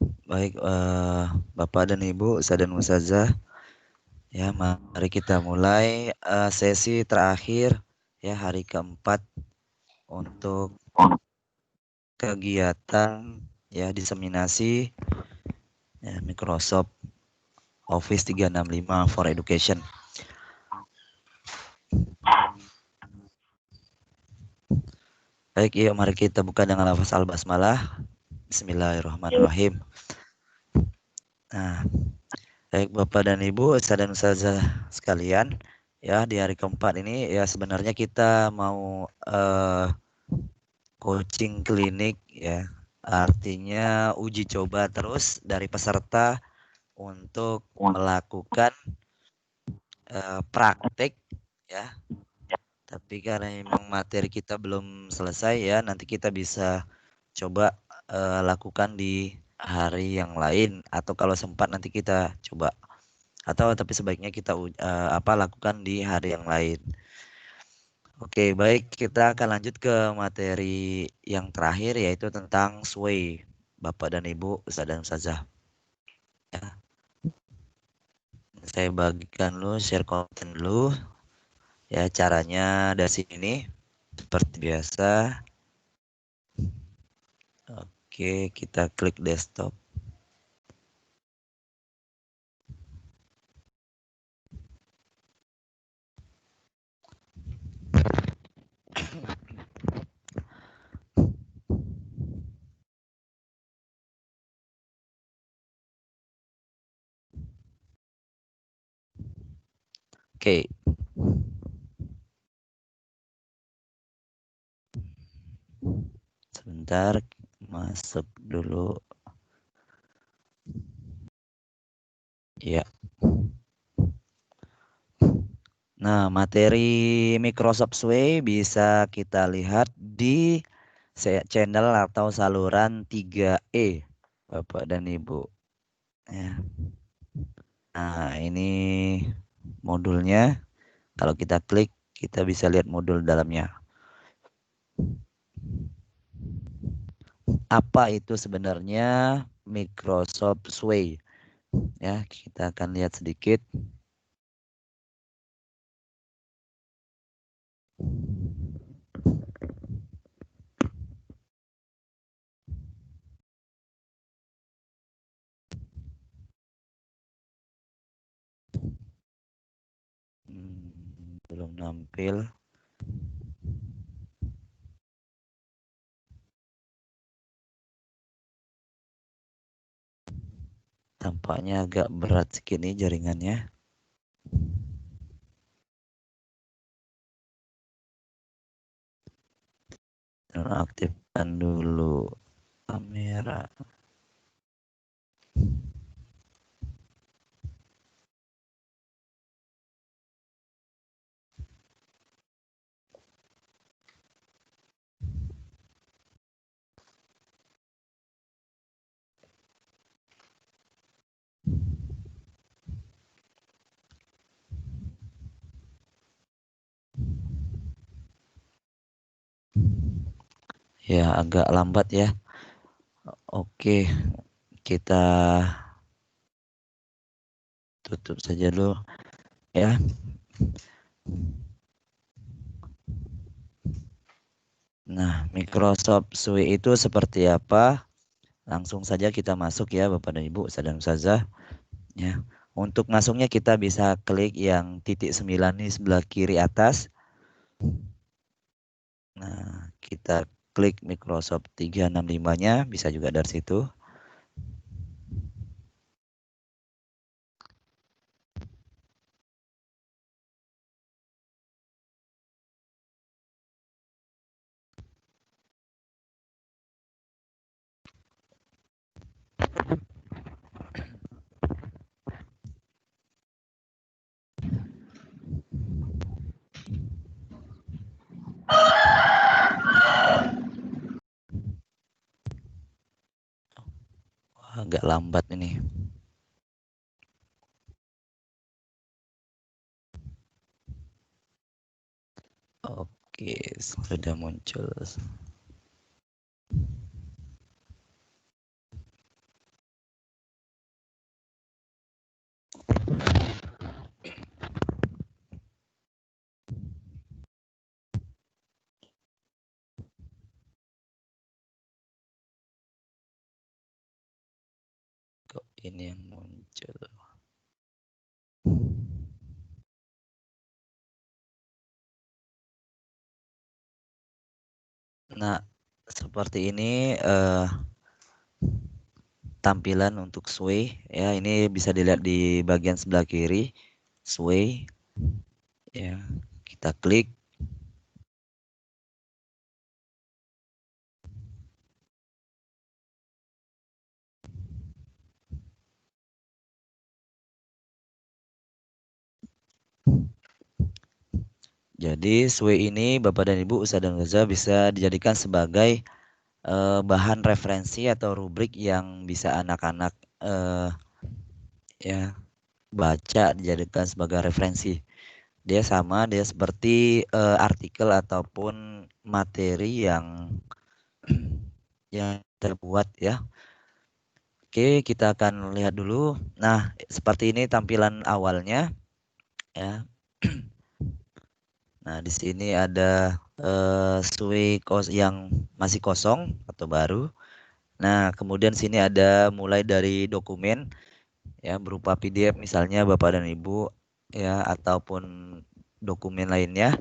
Baik, Bapak dan Ibu, Ustadz dan Ustazah, ya mari kita mulai sesi terakhir ya hari keempat untuk kegiatan ya diseminasi ya, Microsoft Office 365 for Education. Baik, yuk mari kita buka dengan lafaz al-basmalah. Bismillahirrahmanirrahim. Nah, baik Bapak dan Ibu, Ustadz dan Ustazah sekalian, ya di hari keempat ini ya sebenarnya kita mau coaching klinik ya. Artinya uji coba terus dari peserta untuk melakukan praktek ya. Tapi karena memang materi kita belum selesai ya, nanti kita bisa coba lakukan di hari yang lain atau kalau sempat nanti kita coba atau tapi sebaiknya kita lakukan di hari yang lain. Oke, baik kita akan lanjut ke materi yang terakhir yaitu tentang sway. Bapak dan Ibu, Ustadz dan Ustazah. Ya, saya bagikan dulu share konten dulu. Ya, caranya dari sini seperti biasa. Oke, kita klik desktop. Oke, sebentar masuk dulu. Ya. Nah, materi Microsoft Sway bisa kita lihat di channel atau saluran 3E, Bapak dan Ibu. Ya. Nah, ini modulnya. Kalau kita klik, kita bisa lihat modul dalamnya. Apa itu sebenarnya Microsoft Sway? Ya, kita akan lihat sedikit. Belum nampil. Tampaknya agak berat segini jaringannya. Aktifkan dulu kamera. Ya, agak lambat ya. Oke, kita tutup saja dulu ya. Nah, Microsoft Suite itu seperti apa? Langsung saja kita masuk ya Bapak dan Ibu, Ustadz dan Ustazah. Ya. Untuk masuknya kita bisa klik yang titik 9 di sebelah kiri atas. Nah, kita klik Microsoft 365-nya, bisa juga dari situ. Wah, agak lambat ini. Oke, sudah muncul. Ini yang muncul. Nah, seperti ini tampilan untuk sway ya. Ini bisa dilihat di bagian sebelah kiri, sway ya. Kita klik. Jadi sway ini Bapak dan Ibu Ustadz dan Ustazah bisa dijadikan sebagai bahan referensi atau rubrik yang bisa anak-anak ya baca, dijadikan sebagai referensi. Dia seperti artikel ataupun materi yang terbuat ya. Oke, kita akan lihat dulu. Nah, seperti ini tampilan awalnya ya. Nah, di sini ada yang masih kosong atau baru. Nah, kemudian sini ada mulai dari dokumen ya berupa PDF misalnya Bapak dan Ibu ya ataupun dokumen lainnya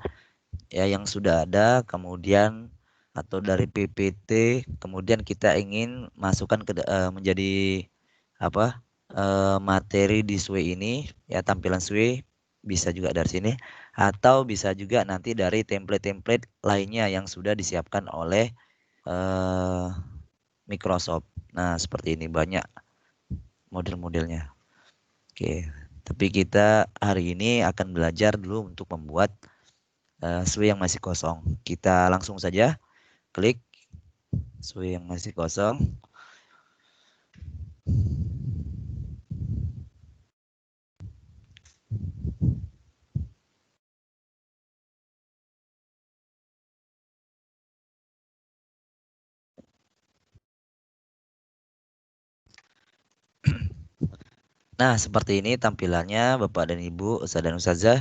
ya yang sudah ada, kemudian atau dari PPT, kemudian kita ingin masukkan menjadi apa materi di SWE ini ya, tampilan SWE bisa juga dari sini atau bisa juga nanti dari template-template lainnya yang sudah disiapkan oleh eh, Microsoft. Nah, seperti ini banyak model-modelnya. Oke, tapi kita hari ini akan belajar dulu untuk membuat SWE yang masih kosong. Kita langsung saja klik SWE yang masih kosong. Nah, seperti ini tampilannya Bapak dan Ibu, Ustadz dan Ustazah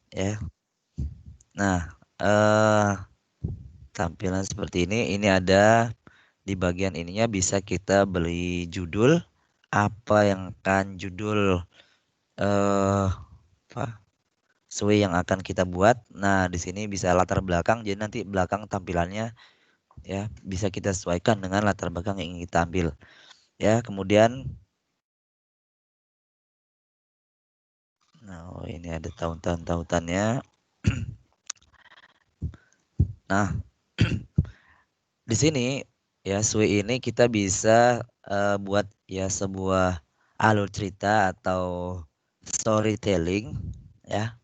ya. Nah, tampilan seperti ini. Ini ada di bagian ininya bisa kita beli judul apa yang akan judul apa sesuai yang akan kita buat. Nah, di sini bisa latar belakang. Jadi nanti belakang tampilannya ya bisa kita sesuaikan dengan latar belakang yang ingin kita ambil. Ya, kemudian nah, ini ada tautannya. Nah, di sini ya SWE ini kita bisa buat ya sebuah alur cerita atau storytelling ya.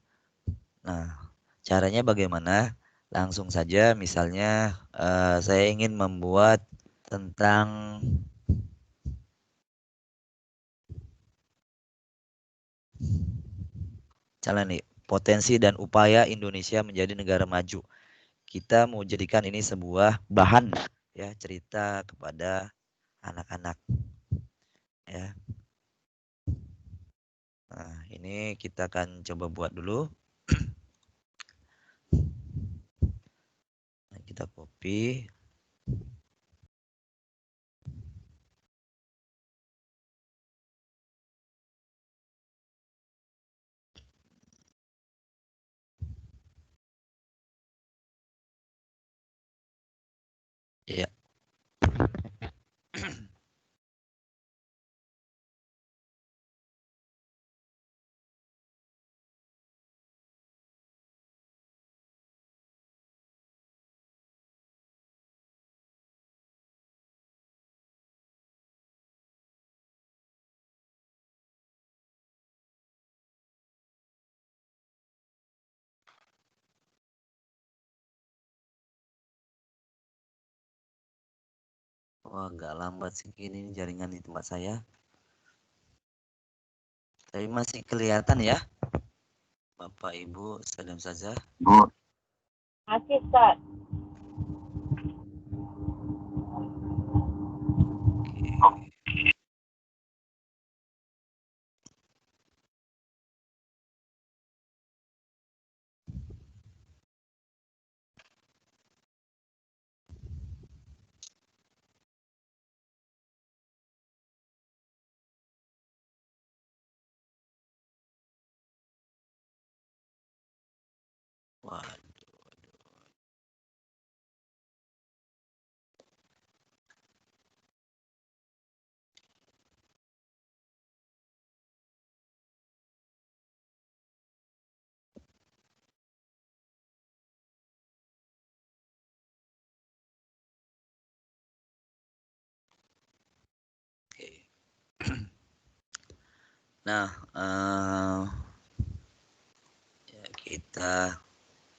Nah, caranya bagaimana? Langsung saja misalnya saya ingin membuat tentang misalnya nih potensi dan upaya Indonesia menjadi negara maju. Kita mau jadikan ini sebuah bahan ya cerita kepada anak-anak ya. Nah, ini kita akan coba buat dulu. Nah, kita copy. Ya. Wah, agak lambat sih ini jaringan di tempat saya. Tapi masih kelihatan ya, Bapak Ibu, sedang saja. Masih, Ustaz. Oke. Nah, ya kita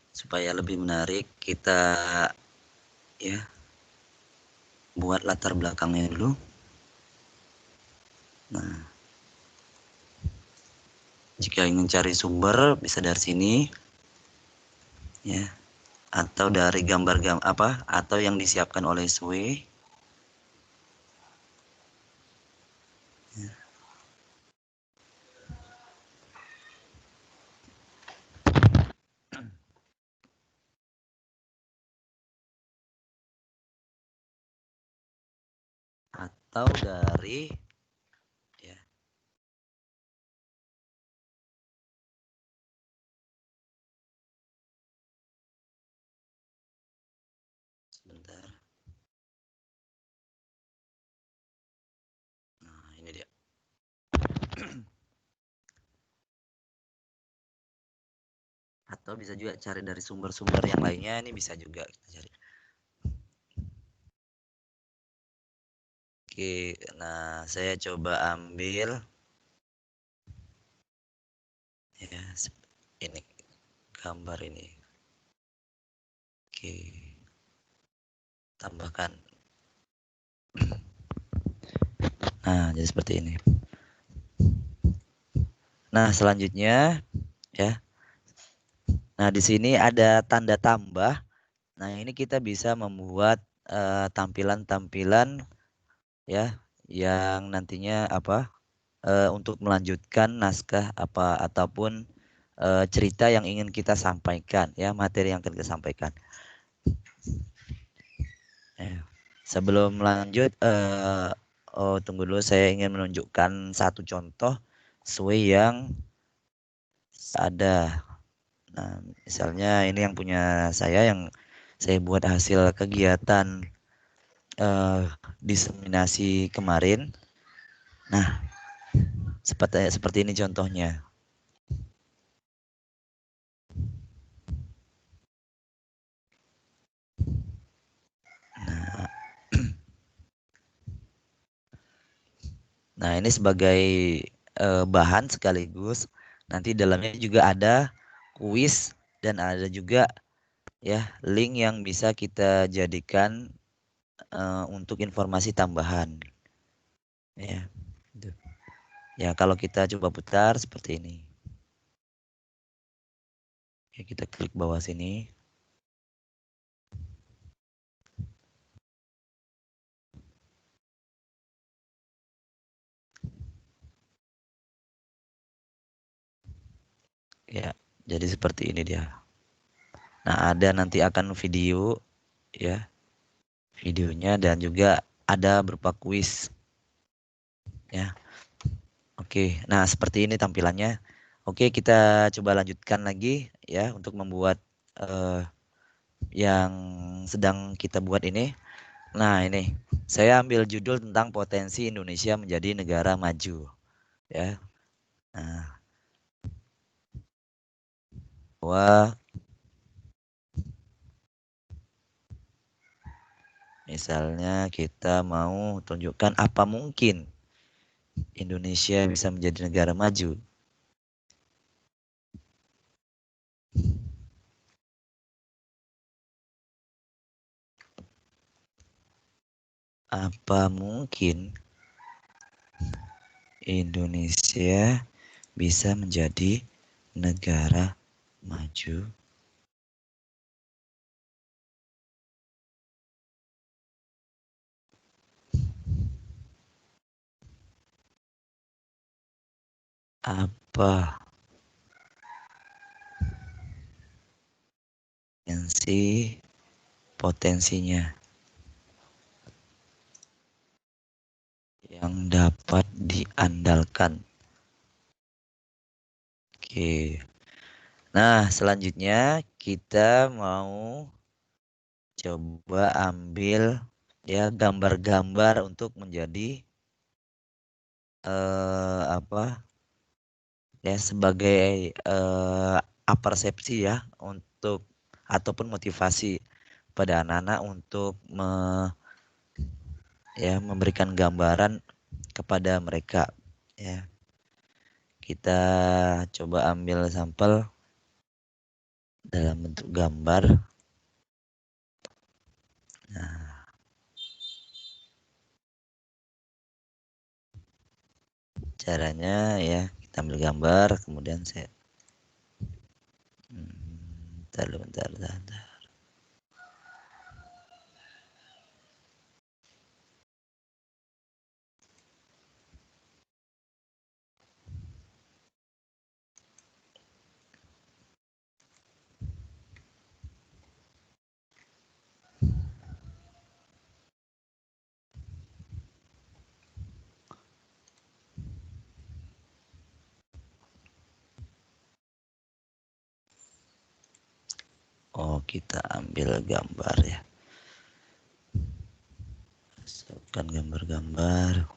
supaya lebih menarik kita ya buat latar belakangnya dulu. Nah, jika ingin cari sumber bisa dari sini ya, atau dari gambar apa atau yang disiapkan oleh Sue. Ya. Atau dari ya sebentar. Nah, ini dia. Atau bisa juga cari dari sumber-sumber yang lainnya, ini bisa juga kita cari. Oke, nah saya coba ambil ya ini gambar ini. Oke, tambahkan. Nah, jadi seperti ini. Nah, selanjutnya ya. Nah, di sini ada tanda tambah. Nah, ini kita bisa membuat tampilan-tampilan ya yang nantinya apa untuk melanjutkan naskah apa ataupun cerita yang ingin kita sampaikan ya, materi yang akan kita sampaikan. Ya. Sebelum lanjut oh tunggu dulu, saya ingin menunjukkan satu contoh sesuai yang ada. Nah, misalnya ini yang punya saya yang saya buat hasil kegiatan diseminasi kemarin. Nah, seperti ini contohnya. Nah, nah ini sebagai bahan sekaligus nanti dalamnya juga ada kuis dan ada juga ya link yang bisa kita jadikan untuk informasi tambahan. Ya, gitu. Ya kalau kita coba putar seperti ini. Ya, kita klik bawah sini. Ya, jadi seperti ini dia. Nah, ada nanti akan video ya, videonya dan juga ada berupa kuis ya. Oke, nah seperti ini tampilannya. Oke, kita coba lanjutkan lagi ya untuk membuat eh, yang sedang kita buat ini. Nah, ini saya ambil judul tentang potensi Indonesia menjadi negara maju ya. Nah, bahwa misalnya kita mau tunjukkan apa mungkin Indonesia bisa menjadi negara maju. Apa mungkin Indonesia bisa menjadi negara maju? Apa potensinya yang dapat diandalkan? Oke. Nah, selanjutnya kita mau coba ambil ya gambar-gambar untuk menjadi apa ya sebagai apersepsi ya untuk ataupun motivasi pada anak-anak untuk memberikan gambaran kepada mereka ya. kita coba ambil sampel dalam bentuk gambar. Nah, caranya ya kita ambil gambar, kemudian saya bentar. Oh, kita ambil gambar ya. Masukkan gambar-gambar.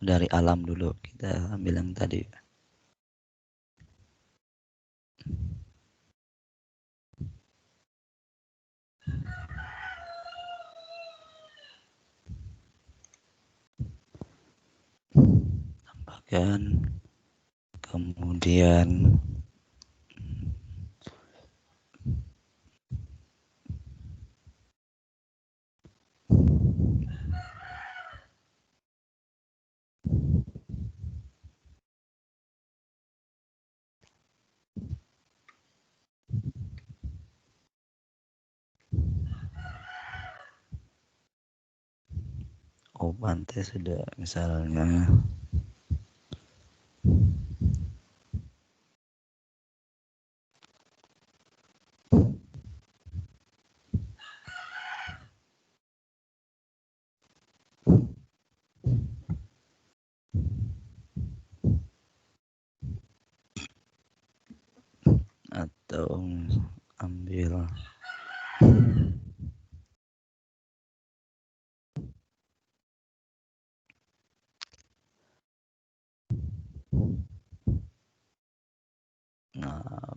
Dari alam dulu kita ambil yang tadi. Tambahkan, kemudian pantai sudah misalnya. Atau ambil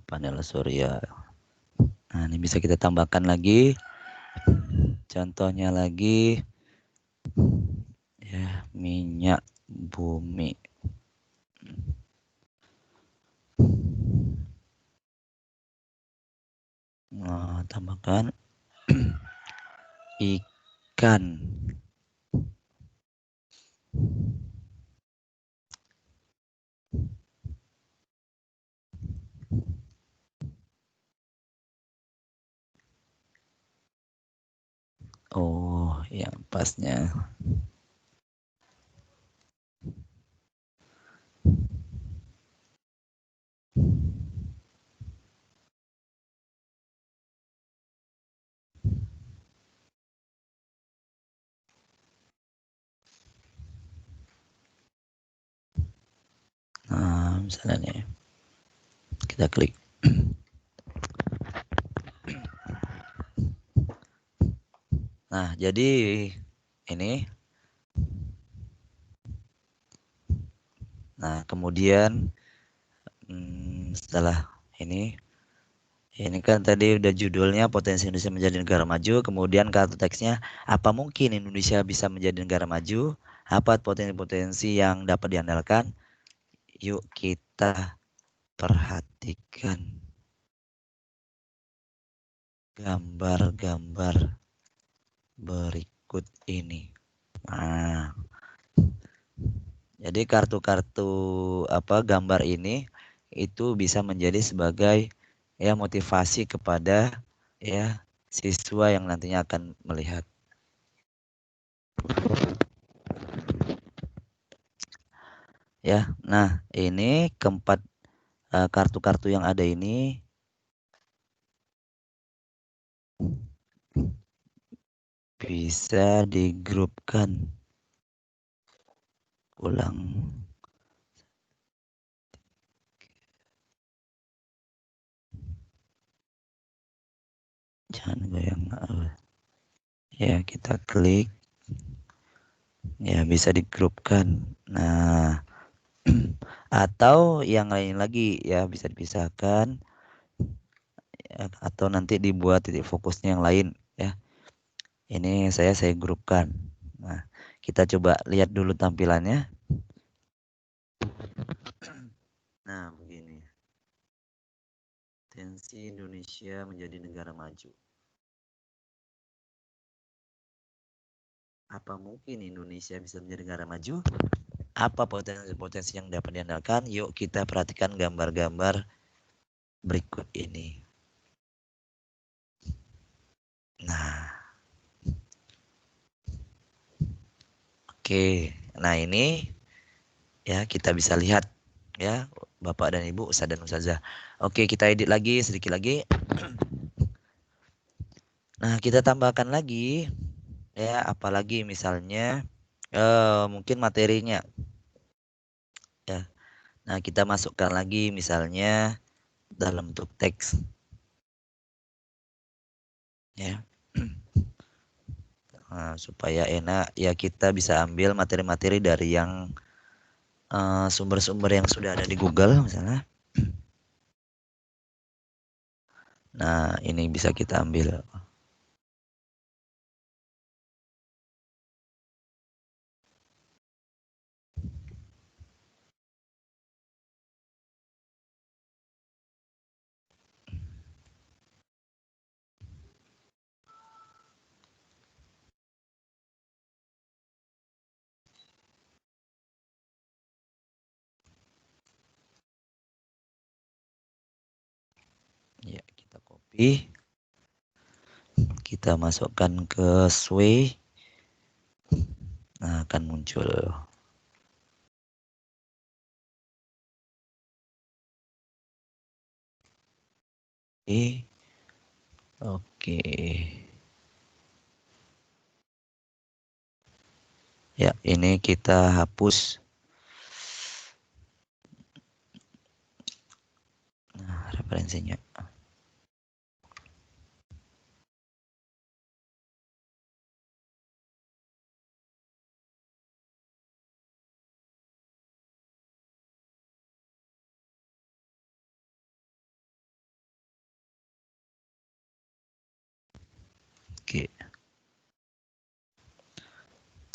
panel surya. Nah, ini bisa kita tambahkan lagi. Contohnya lagi ya, minyak bumi. Nah, tambahkan ikan. Oh, yang pasnya. Nah, misalnya nih, kita klik. Nah, jadi ini. Nah, kemudian setelah ini kan tadi udah judulnya potensi Indonesia menjadi negara maju, kemudian kartu teksnya apa mungkin Indonesia bisa menjadi negara maju? Apa potensi-potensi yang dapat diandalkan? Yuk kita perhatikan gambar-gambar berikut ini. Nah, jadi kartu-kartu gambar ini itu bisa menjadi sebagai ya motivasi kepada ya siswa yang nantinya akan melihat. Ya, nah ini keempat kartu-kartu yang ada ini bisa digrupkan ulang. Jangan goyang. Ya, kita klik. Ya, bisa digrupkan. Nah, atau yang lain lagi ya bisa dipisahkan ya, atau nanti dibuat titik fokusnya yang lain ya. Ini saya grupkan. Nah, kita coba lihat dulu tampilannya. Nah, begini. Potensi Indonesia menjadi negara maju. Apa mungkin Indonesia bisa menjadi negara maju? Apa potensi-potensi yang dapat diandalkan? Yuk kita perhatikan gambar-gambar berikut ini. Nah, oke. Nah ini ya kita bisa lihat ya Bapak dan Ibu, Ustaz dan Ustazah. Oke, kita edit lagi sedikit lagi. Nah, kita tambahkan lagi ya, apalagi misalnya mungkin materinya ya. Nah, kita masukkan lagi misalnya dalam bentuk teks ya. Nah, supaya enak ya kita bisa ambil materi-materi dari yang sumber-sumber yang sudah ada di Google misalnya. Nah, ini bisa kita ambil. Ya, kita copy. Kita masukkan ke Sway. Nah, akan muncul. Oke. Ya, ini kita hapus. Nah, referensinya. Oke.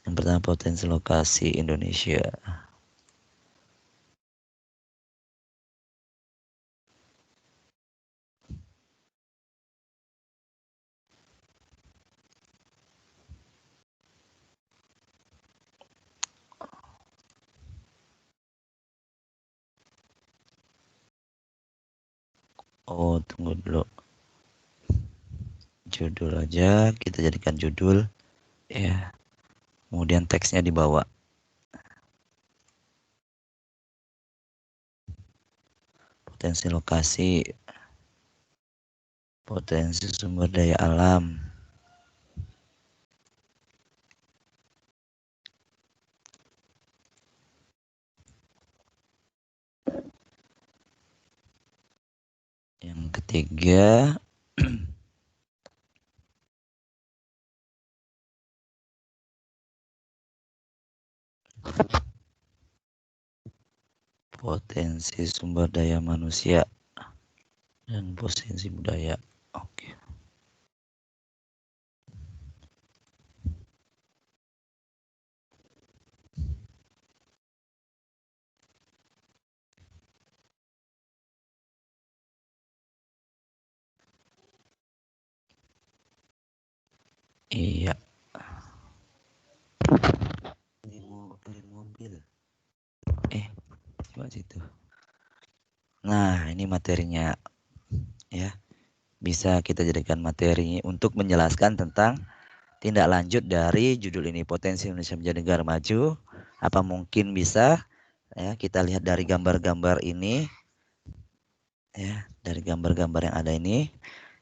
Yang pertama potensi lokasi Indonesia. Oh, tunggu dulu. Judul aja, kita jadikan judul. Ya. Kemudian teksnya di bawah. Potensi lokasi. Potensi sumber daya alam. Yang ketiga, potensi sumber daya manusia dan potensi budaya. Oke. Iya. Dari mobil. Coba situ. Nah, ini materinya ya. Bisa kita jadikan materi untuk menjelaskan tentang tindak lanjut dari judul ini, potensi Indonesia menjadi negara maju. Apa mungkin bisa? Ya, kita lihat dari gambar-gambar ini. Ya, dari gambar-gambar yang ada ini.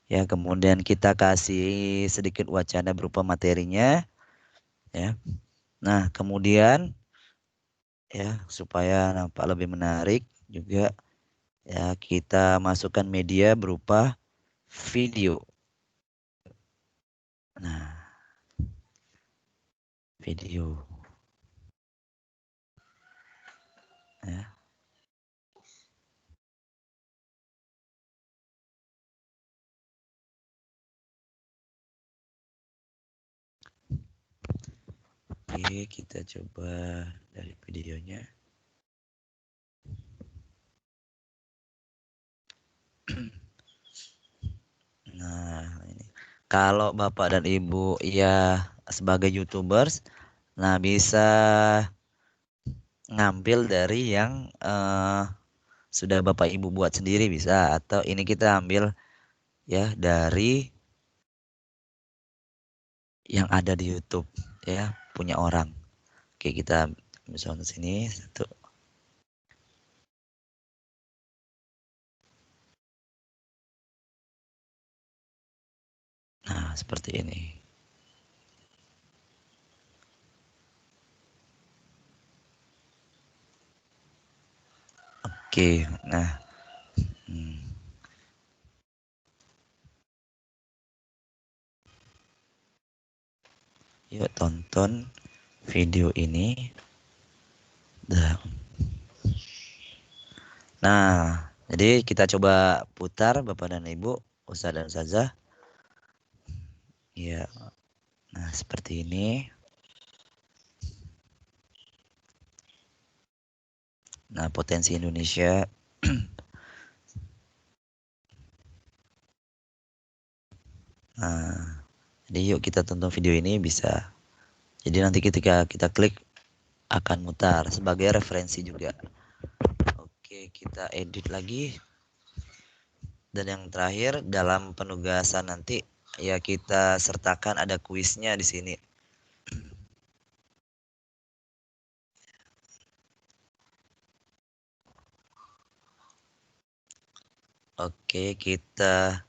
Ya, kemudian kita kasih sedikit wacana berupa materinya. Ya. Nah, kemudian ya, supaya nampak lebih menarik juga ya, kita masukkan media berupa video. Nah, video ya. Oke, kita coba dari videonya. Nah, ini. Kalau Bapak dan Ibu ya sebagai YouTubers, nah bisa ngambil dari yang sudah Bapak Ibu buat sendiri bisa, atau ini kita ambil ya dari yang ada di YouTube ya, punya orang. Oke, kita misalnya sini satu. Nah, seperti ini. Oke, nah, yuk tonton video ini. Nah, jadi kita coba putar Bapak dan Ibu, Ustadz dan Ustazah. Ya, nah seperti ini. Nah, potensi Indonesia. Nah, jadi yuk kita tonton video ini bisa. Jadi nanti ketika kita klik akan mutar sebagai referensi juga. Oke, kita edit lagi. Dan yang terakhir dalam penugasan nanti ya kita sertakan ada kuisnya di sini. Oke, kita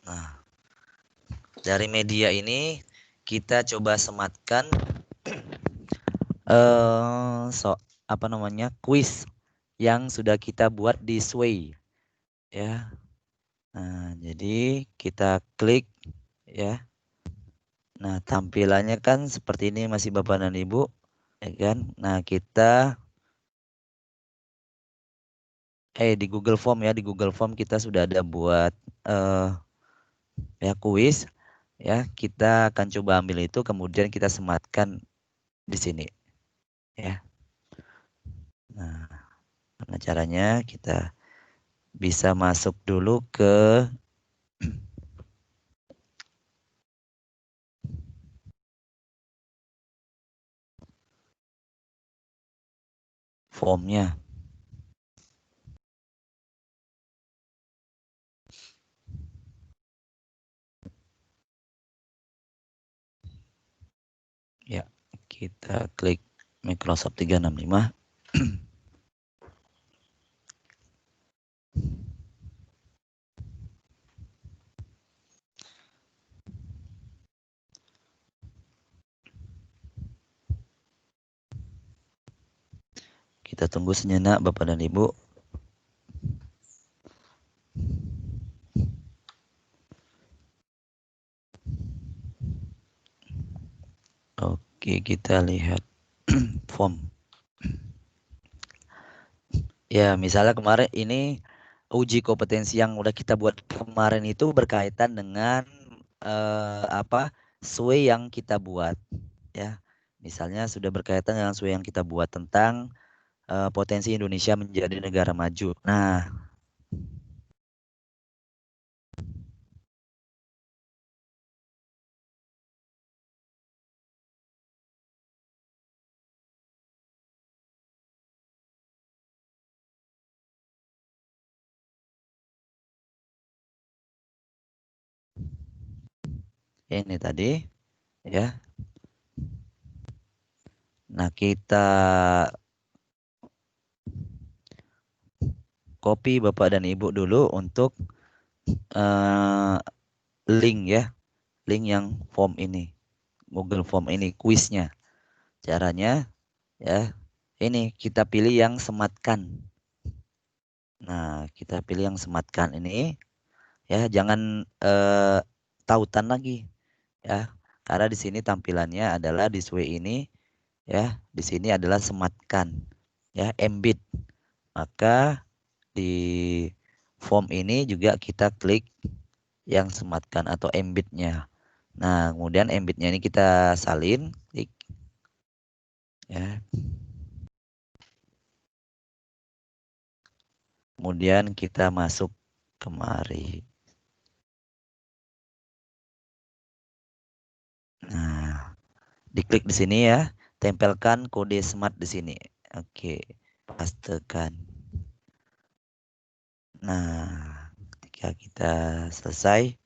nah, dari media ini kita coba sematkan apa namanya? Kuis yang sudah kita buat di Sway ya. Nah, jadi kita klik ya. Nah, tampilannya kan seperti ini masih Bapak dan Ibu, ya kan? Nah, kita di Google Form ya, di Google Form kita sudah ada buat ya kuis ya. Kita akan coba ambil itu kemudian kita sematkan di sini ya. Nah, gimana caranya? Kita bisa masuk dulu ke formnya. Ya, kita klik Microsoft 365. Kita tunggu sejenak Bapak dan Ibu. Oke, kita lihat form. Ya, misalnya kemarin ini uji kompetensi yang udah kita buat kemarin itu berkaitan dengan SWE yang kita buat ya. Misalnya sudah berkaitan dengan SWE yang kita buat tentang potensi Indonesia menjadi negara maju. Nah, ini tadi ya. Nah, kita copy Bapak dan Ibu dulu untuk link ya, link yang form ini, Google Form ini, kuisnya. Caranya ya, ini kita pilih yang sematkan. Nah, kita pilih yang sematkan ini ya, jangan tautan lagi ya. Karena di sini tampilannya adalah this way ini ya, di sini adalah sematkan ya, embed. Maka di form ini juga kita klik yang sematkan atau embednya. Nah, kemudian embednya ini kita salin, klik ya. Kemudian kita masuk kemari. Nah, diklik di sini ya, tempelkan kode smart di sini. Oke, pastekan. Nah, ketika kita selesai,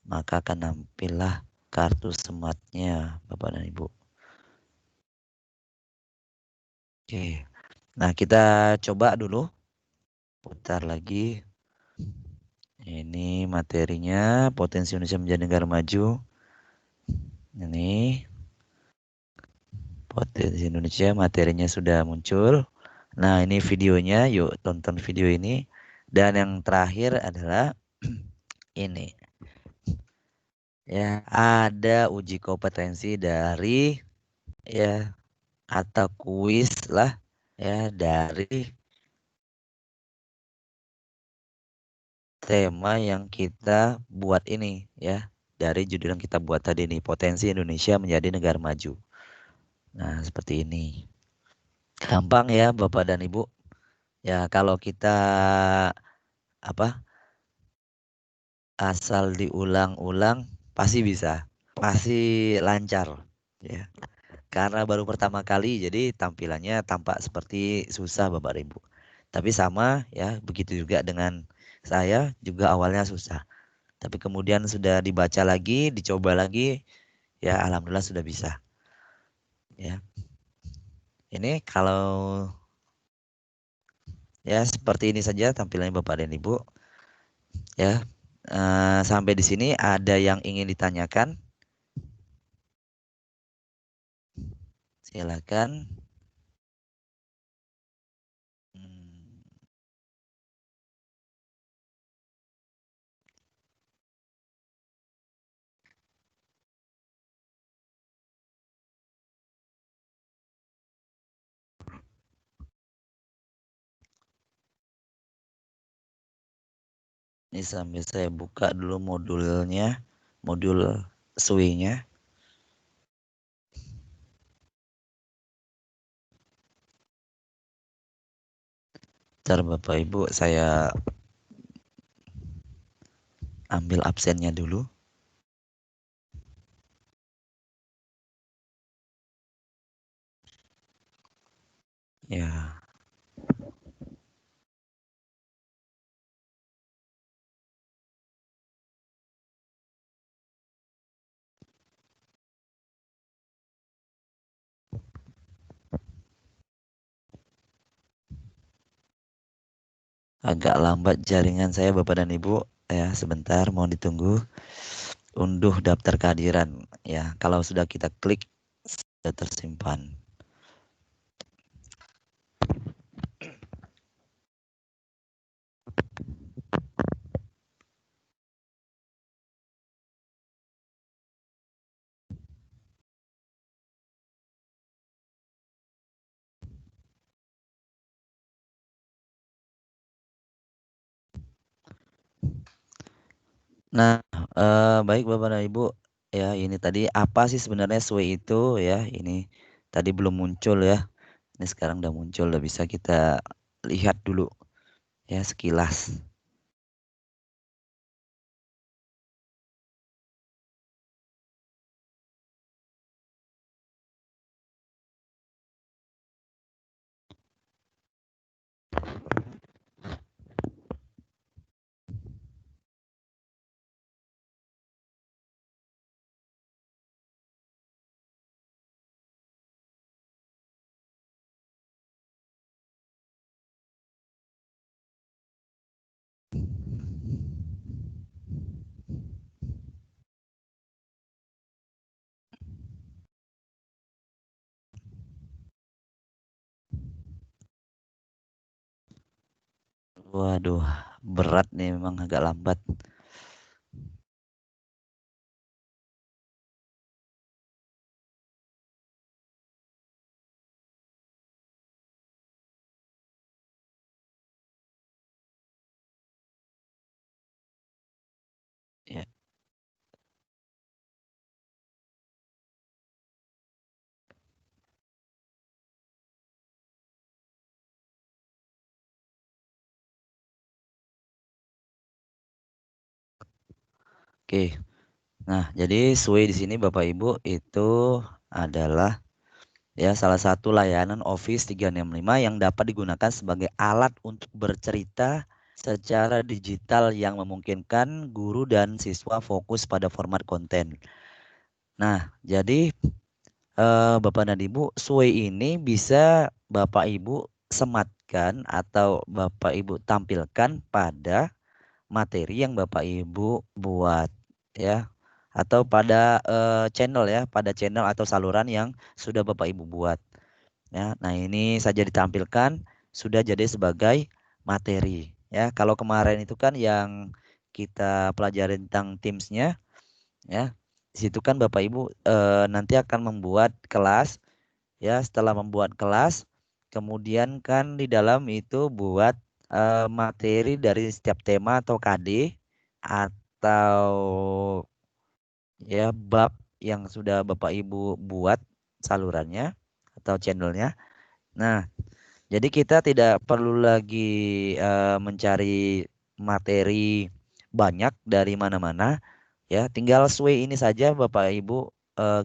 maka akan nampillah kartu smartnya, Bapak dan Ibu. Oke, nah kita coba dulu, putar lagi. Ini materinya, potensi Indonesia menjadi negara maju. Ini potensi Indonesia, materinya sudah muncul. Nah, ini videonya, yuk tonton video ini. Dan yang terakhir adalah ini. Ya, ada uji kompetensi dari ya, atau kuis lah ya, dari tema yang kita buat ini ya. Dari judul yang kita buat tadi nih, potensi Indonesia menjadi negara maju. Nah, seperti ini. Gampang ya Bapak dan Ibu. Ya, kalau kita apa? Asal diulang-ulang pasti bisa. Pasti lancar ya. Karena baru pertama kali jadi tampilannya tampak seperti susah Bapak Ibu. Tapi sama ya, begitu juga dengan saya juga awalnya susah. Tapi kemudian sudah dibaca lagi, dicoba lagi, ya alhamdulillah sudah bisa. Ya. Ini kalau ya seperti ini saja tampilannya Bapak dan Ibu. Ya. Sampai di sini ada yang ingin ditanyakan? Silakan. Hmm. Ini sambil saya buka dulu modulnya, modul SWI-nya. Ntar Bapak Ibu saya ambil absennya dulu. Ya. Agak lambat jaringan saya Bapak dan Ibu. Ya, sebentar mohon ditunggu. Unduh daftar kehadiran. Ya, kalau sudah kita klik sudah tersimpan. Nah, baik Bapak dan Ibu, ya ini tadi apa sih sebenarnya SWI itu ya? Ini tadi belum muncul ya. Ini sekarang udah muncul, udah bisa kita lihat dulu ya sekilas. Waduh, berat nih, memang agak lambat. Ya. Oke. Nah, jadi Sway di sini Bapak Ibu itu adalah ya salah satu layanan Office 365 yang dapat digunakan sebagai alat untuk bercerita secara digital yang memungkinkan guru dan siswa fokus pada format konten. Nah, jadi Bapak dan Ibu, Sway ini bisa Bapak Ibu sematkan atau Bapak Ibu tampilkan pada materi yang Bapak Ibu buat ya, atau pada channel ya, pada channel atau saluran yang sudah Bapak Ibu buat ya. Nah, ini saja ditampilkan sudah jadi sebagai materi ya. Kalau kemarin itu kan yang kita pelajari tentang Teams-nya ya. Di situ kan Bapak Ibu nanti akan membuat kelas ya. Setelah membuat kelas, kemudian kan di dalam itu buat materi dari setiap tema atau KD atau ya bab yang sudah Bapak Ibu buat salurannya atau channelnya. Nah, jadi kita tidak perlu lagi mencari materi banyak dari mana-mana ya. Tinggal Sway ini saja Bapak Ibu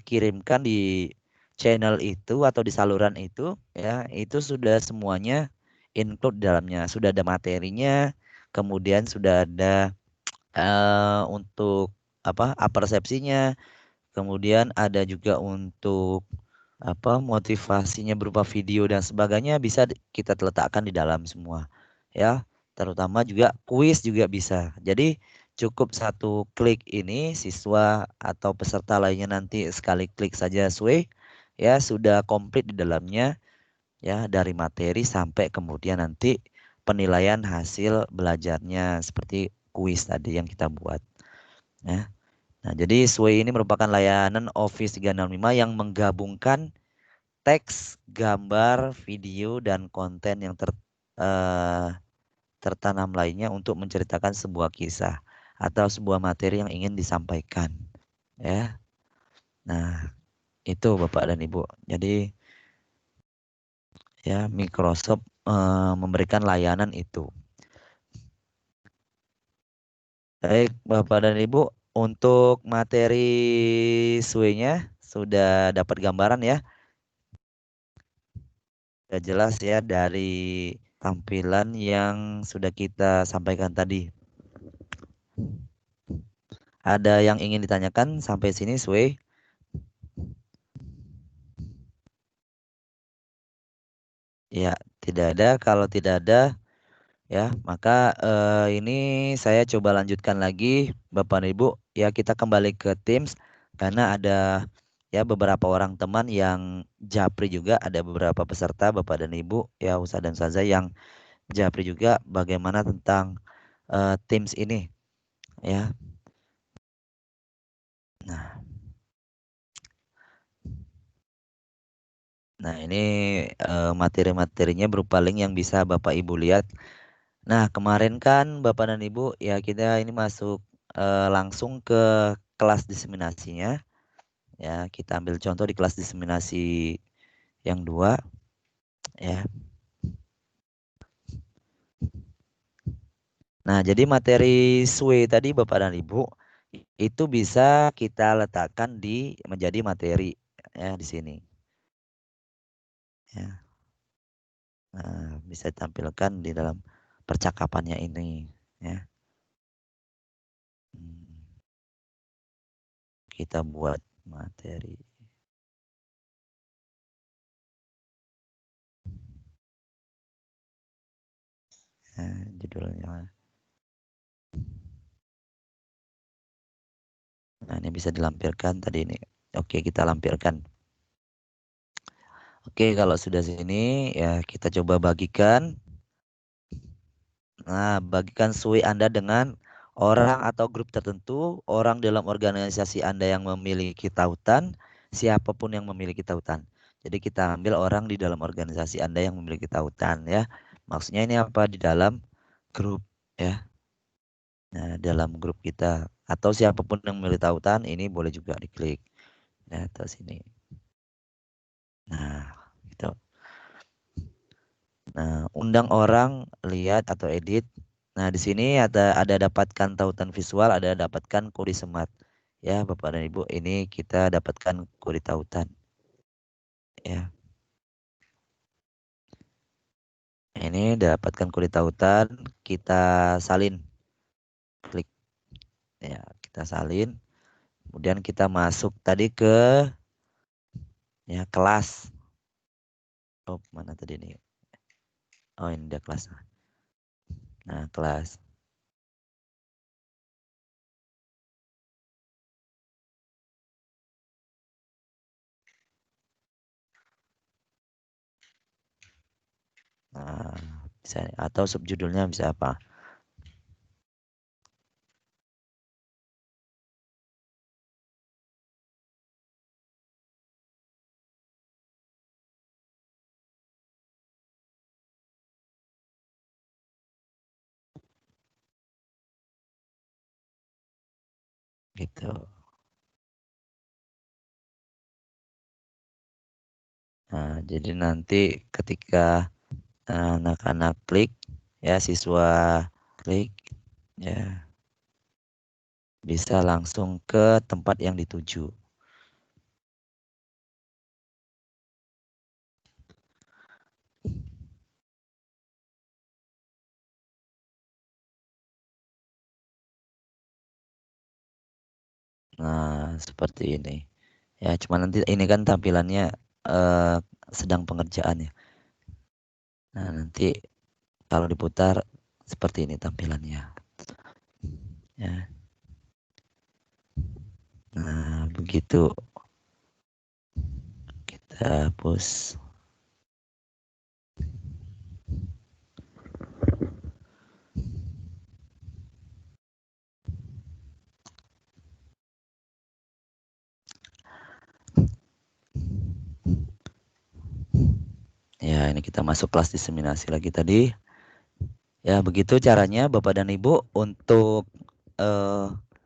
kirimkan di channel itu atau di saluran itu ya. Itu sudah semuanya include dalamnya. Sudah ada materinya, kemudian sudah ada untuk apa persepsinya, kemudian ada juga untuk apa motivasinya berupa video dan sebagainya bisa kita letakkan di dalam semua ya, terutama juga kuis juga bisa. Jadi cukup satu klik ini siswa atau peserta lainnya nanti sekali klik saja Sway ya sudah komplit di dalamnya ya, dari materi sampai kemudian nanti penilaian hasil belajarnya seperti kuis tadi yang kita buat ya. Nah, jadi Sway ini merupakan layanan Office 365 yang menggabungkan teks, gambar, video, dan konten yang tertanam lainnya untuk menceritakan sebuah kisah atau sebuah materi yang ingin disampaikan. Ya, nah itu Bapak dan Ibu. Jadi ya Microsoft memberikan layanan itu. Baik Bapak dan Ibu, untuk materi SWE-nya sudah dapat gambaran ya. Sudah jelas ya dari tampilan yang sudah kita sampaikan tadi. Ada yang ingin ditanyakan sampai sini, Sway? Ya, tidak ada. Kalau tidak ada, ya maka ini saya coba lanjutkan lagi, Bapak dan Ibu. Ya, kita kembali ke Teams karena ada ya beberapa orang teman yang japri juga, ada beberapa peserta Bapak dan Ibu, ya Ustaz dan Ustazah yang japri juga bagaimana tentang Teams ini, ya. Nah, nah ini materi-materinya berupa link yang bisa Bapak Ibu lihat. Nah, kemarin kan Bapak dan Ibu ya kita ini masuk langsung ke kelas diseminasinya. Ya, kita ambil contoh di kelas diseminasi yang 2 ya. Nah, jadi materi SWE tadi Bapak dan Ibu itu bisa kita letakkan di menjadi materi ya di sini. Ya. Nah, bisa ditampilkan di dalam percakapannya ini ya. Hmm, Kita buat materi. Judulnya. Nah, ini bisa dilampirkan tadi ini. Oke, kita lampirkan. Oke, kalau sudah sini ya kita coba bagikan. Nah, bagikan SWI Anda dengan orang atau grup tertentu, orang dalam organisasi Anda yang memiliki tautan, siapapun yang memiliki tautan. Jadi kita ambil orang di dalam organisasi Anda yang memiliki tautan ya. Maksudnya ini apa? Di dalam grup ya. Nah, dalam grup kita atau siapapun yang memiliki tautan ini boleh juga diklik. Nah, terus ini. Nah, gitu. Nah, undang orang, lihat atau edit. Nah, di sini ada dapatkan tautan visual, ada dapatkan kode semat. Ya, Bapak dan Ibu, ini kita dapatkan kode tautan. Ya. Ini dapatkan kode tautan, kita salin. Klik. Ya, kita salin. Kemudian kita masuk tadi ke ya kelas. Oh, mana tadi ini? Oh, ini dia kelas. Nah, kelas. Nah, bisa atau subjudulnya bisa apa? Gitu. Nah, jadi nanti ketika anak-anak klik, ya siswa klik, ya bisa langsung ke tempat yang dituju. Nah, seperti ini. Ya, cuma nanti ini kan tampilannya eh, sedang pengerjaan ya. Nah, nanti kalau diputar seperti ini tampilannya. Ya. Nah, begitu kita hapus. Ya, ini kita masuk kelas diseminasi lagi tadi. Ya, begitu caranya Bapak dan Ibu untuk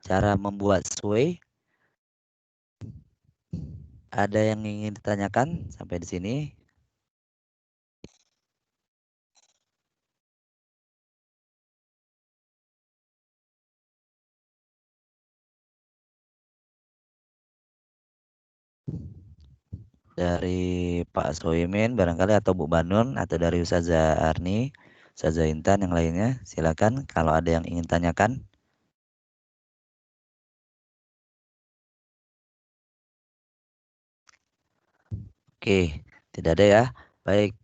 cara membuat sway. Ada yang ingin ditanyakan sampai di sini? Dari Pak Soimin barangkali atau Bu Banun atau dari Ustazah Arni, Ustazah Intan yang lainnya, silakan kalau ada yang ingin tanyakan. Oke, tidak ada ya. Baik,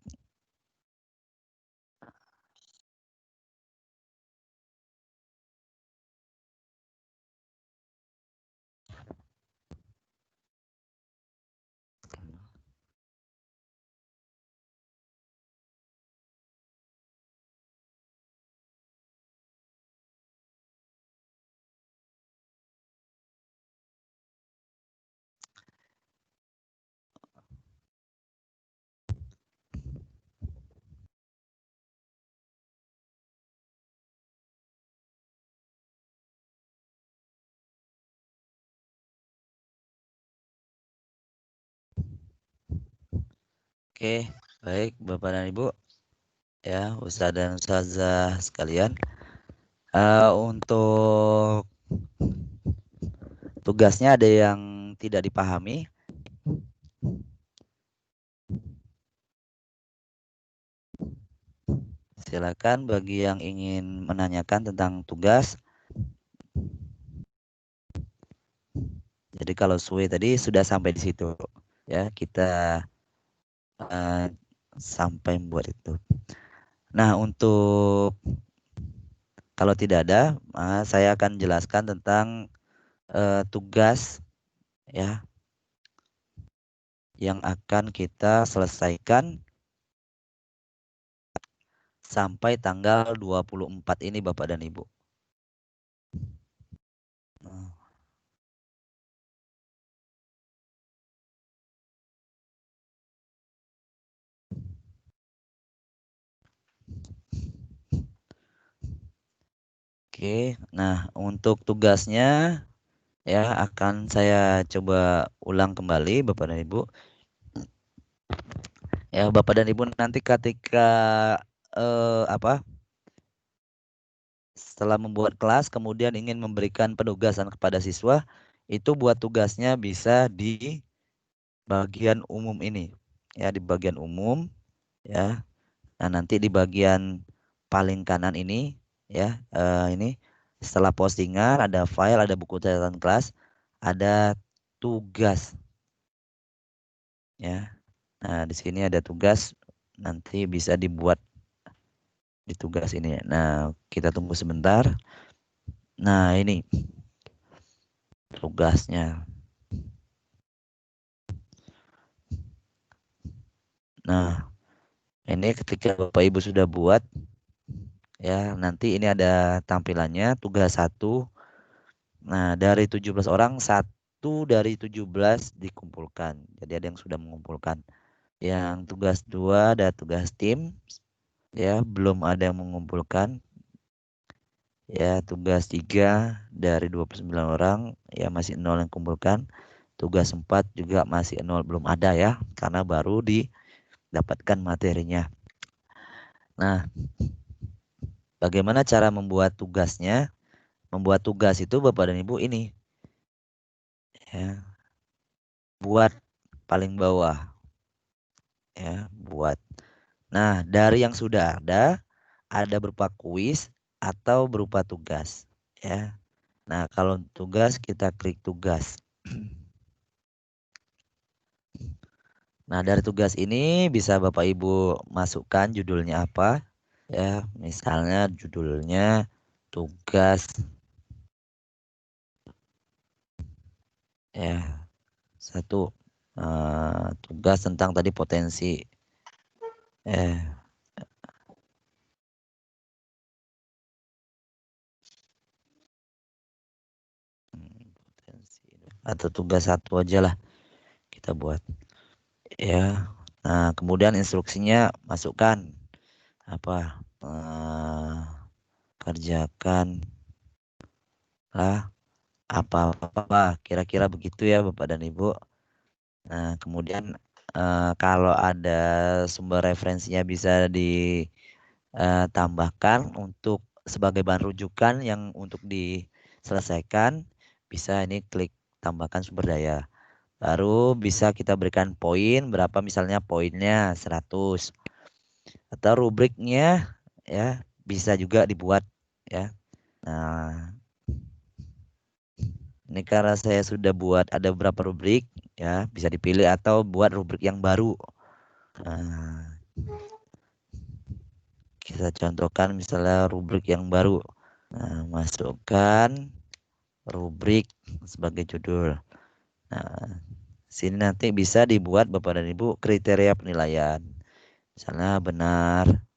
oke, baik Bapak dan Ibu, ya Ustaz dan Ustazah sekalian. Untuk tugasnya ada yang tidak dipahami? Silakan bagi yang ingin menanyakan tentang tugas. Jadi kalau SWE tadi sudah sampai di situ, ya kita sampai membuat itu. Nah untuk kalau tidak ada, saya akan jelaskan tentang tugas ya yang akan kita selesaikan sampai tanggal 24 ini Bapak dan Ibu. Nah, oke, nah untuk tugasnya ya akan saya coba ulang kembali Bapak dan Ibu. Ya Bapak dan Ibu nanti ketika apa setelah membuat kelas kemudian ingin memberikan penugasan kepada siswa, itu buat tugasnya bisa di bagian umum ini. Ya, di bagian umum ya. Nah, nanti di bagian paling kanan ini ya, ini setelah postingan ada file, ada buku catatan kelas, ada tugas ya. Nah, di sini ada tugas nanti bisa dibuat di tugas ini. Nah, kita tunggu sebentar. Nah, ini tugasnya. Nah, ini ketika Bapak Ibu sudah buat ya, nanti ini ada tampilannya tugas 1. Nah, dari 17 orang, 1 dari 17 dikumpulkan. Jadi ada yang sudah mengumpulkan. Yang tugas 2 ada tugas tim. Ya, belum ada yang mengumpulkan. Ya, tugas 3 dari 29 orang. Ya, masih 0 yang kumpulkan. Tugas 4 juga masih 0. Belum ada ya. Karena baru didapatkan materinya. Nah, bagaimana cara membuat tugasnya? Membuat tugas itu Bapak dan Ibu ini. Ya, buat paling bawah. Ya, buat. Nah, dari yang sudah ada berupa kuis atau berupa tugas, ya. Nah, kalau tugas kita klik tugas. Nah, dari tugas ini bisa Bapak Ibu masukkan judulnya apa, ya. Misalnya judulnya tugas, ya. Satu, tugas tentang tadi potensi, eh, potensi. Atau tugas satu aja lah kita buat. Ya. Nah, kemudian instruksinya masukkan apa? Kerjakan lah apa-apa. Kira-kira begitu ya Bapak dan Ibu. Nah, kemudian kalau ada sumber referensinya bisa ditambahkan untuk sebagai bahan rujukan yang untuk diselesaikan, bisa ini klik tambahkan sumber daya. Baru bisa kita berikan poin berapa, misalnya poinnya 100 atau rubriknya ya bisa juga dibuat ya. Nah, ini karena saya sudah buat ada beberapa rubrik ya, bisa dipilih atau buat rubrik yang baru. Nah, kita contohkan misalnya rubrik yang baru. Nah, masukkan rubrik sebagai judul. Nah, sini nanti bisa dibuat Bapak dan Ibu kriteria penilaian. Misalnya benar.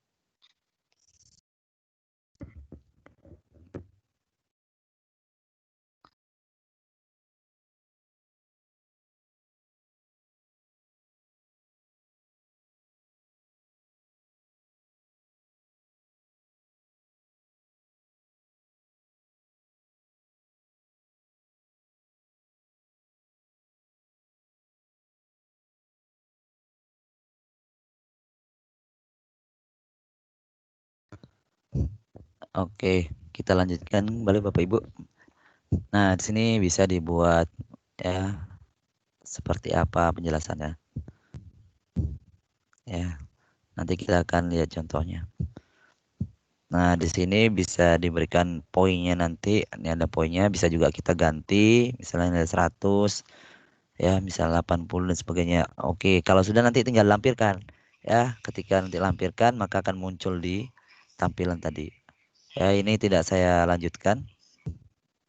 Oke, kita lanjutkan kembali Bapak Ibu. Nah, di sini bisa dibuat ya seperti apa penjelasannya. Ya, nanti kita akan lihat contohnya. Nah, di sini bisa diberikan poinnya nanti. Ini ada poinnya, bisa juga kita ganti. Misalnya ada 100, ya, misal 80 dan sebagainya. Oke, kalau sudah nanti tinggal lampirkan. Ya, ketika nanti lampirkan, maka akan muncul di tampilan tadi. Ya, ini tidak saya lanjutkan.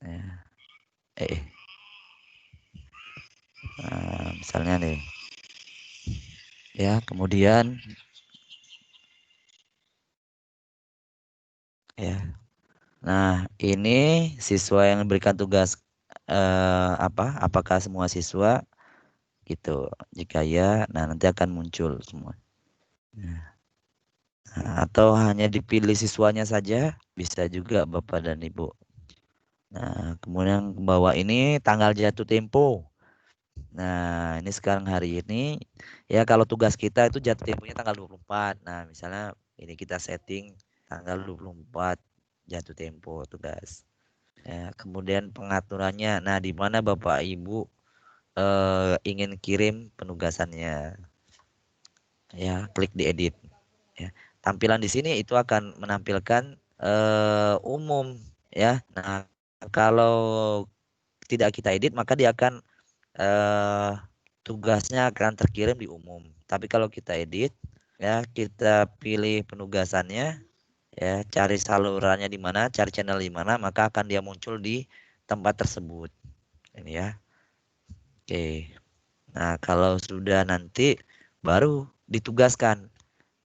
Ya, eh, misalnya nih. Ya, kemudian Ya. Nah, ini siswa yang diberikan tugas apa? Apakah semua siswa gitu? Jika ya, nah nanti akan muncul semua. Nah, atau hanya dipilih siswanya saja, bisa juga Bapak dan Ibu. Nah, kemudian ke bawah ini tanggal jatuh tempo. Nah, ini sekarang hari ini ya kalau tugas kita itu jatuh temponya tanggal 24. Nah, misalnya ini kita setting tanggal 24 jatuh tempo tugas. Ya, kemudian pengaturannya. Nah, di mana Bapak Ibu ingin kirim penugasannya. Ya, klik di edit. Ya. Tampilan di sini itu akan menampilkan umum ya. Nah, kalau tidak kita edit maka dia akan eh, tugasnya akan terkirim di umum. Tapi kalau kita edit, ya kita pilih penugasannya, ya cari salurannya di mana, cari channel di mana, maka akan dia muncul di tempat tersebut. Ini ya. Oke. Nah kalau sudah nanti baru ditugaskan.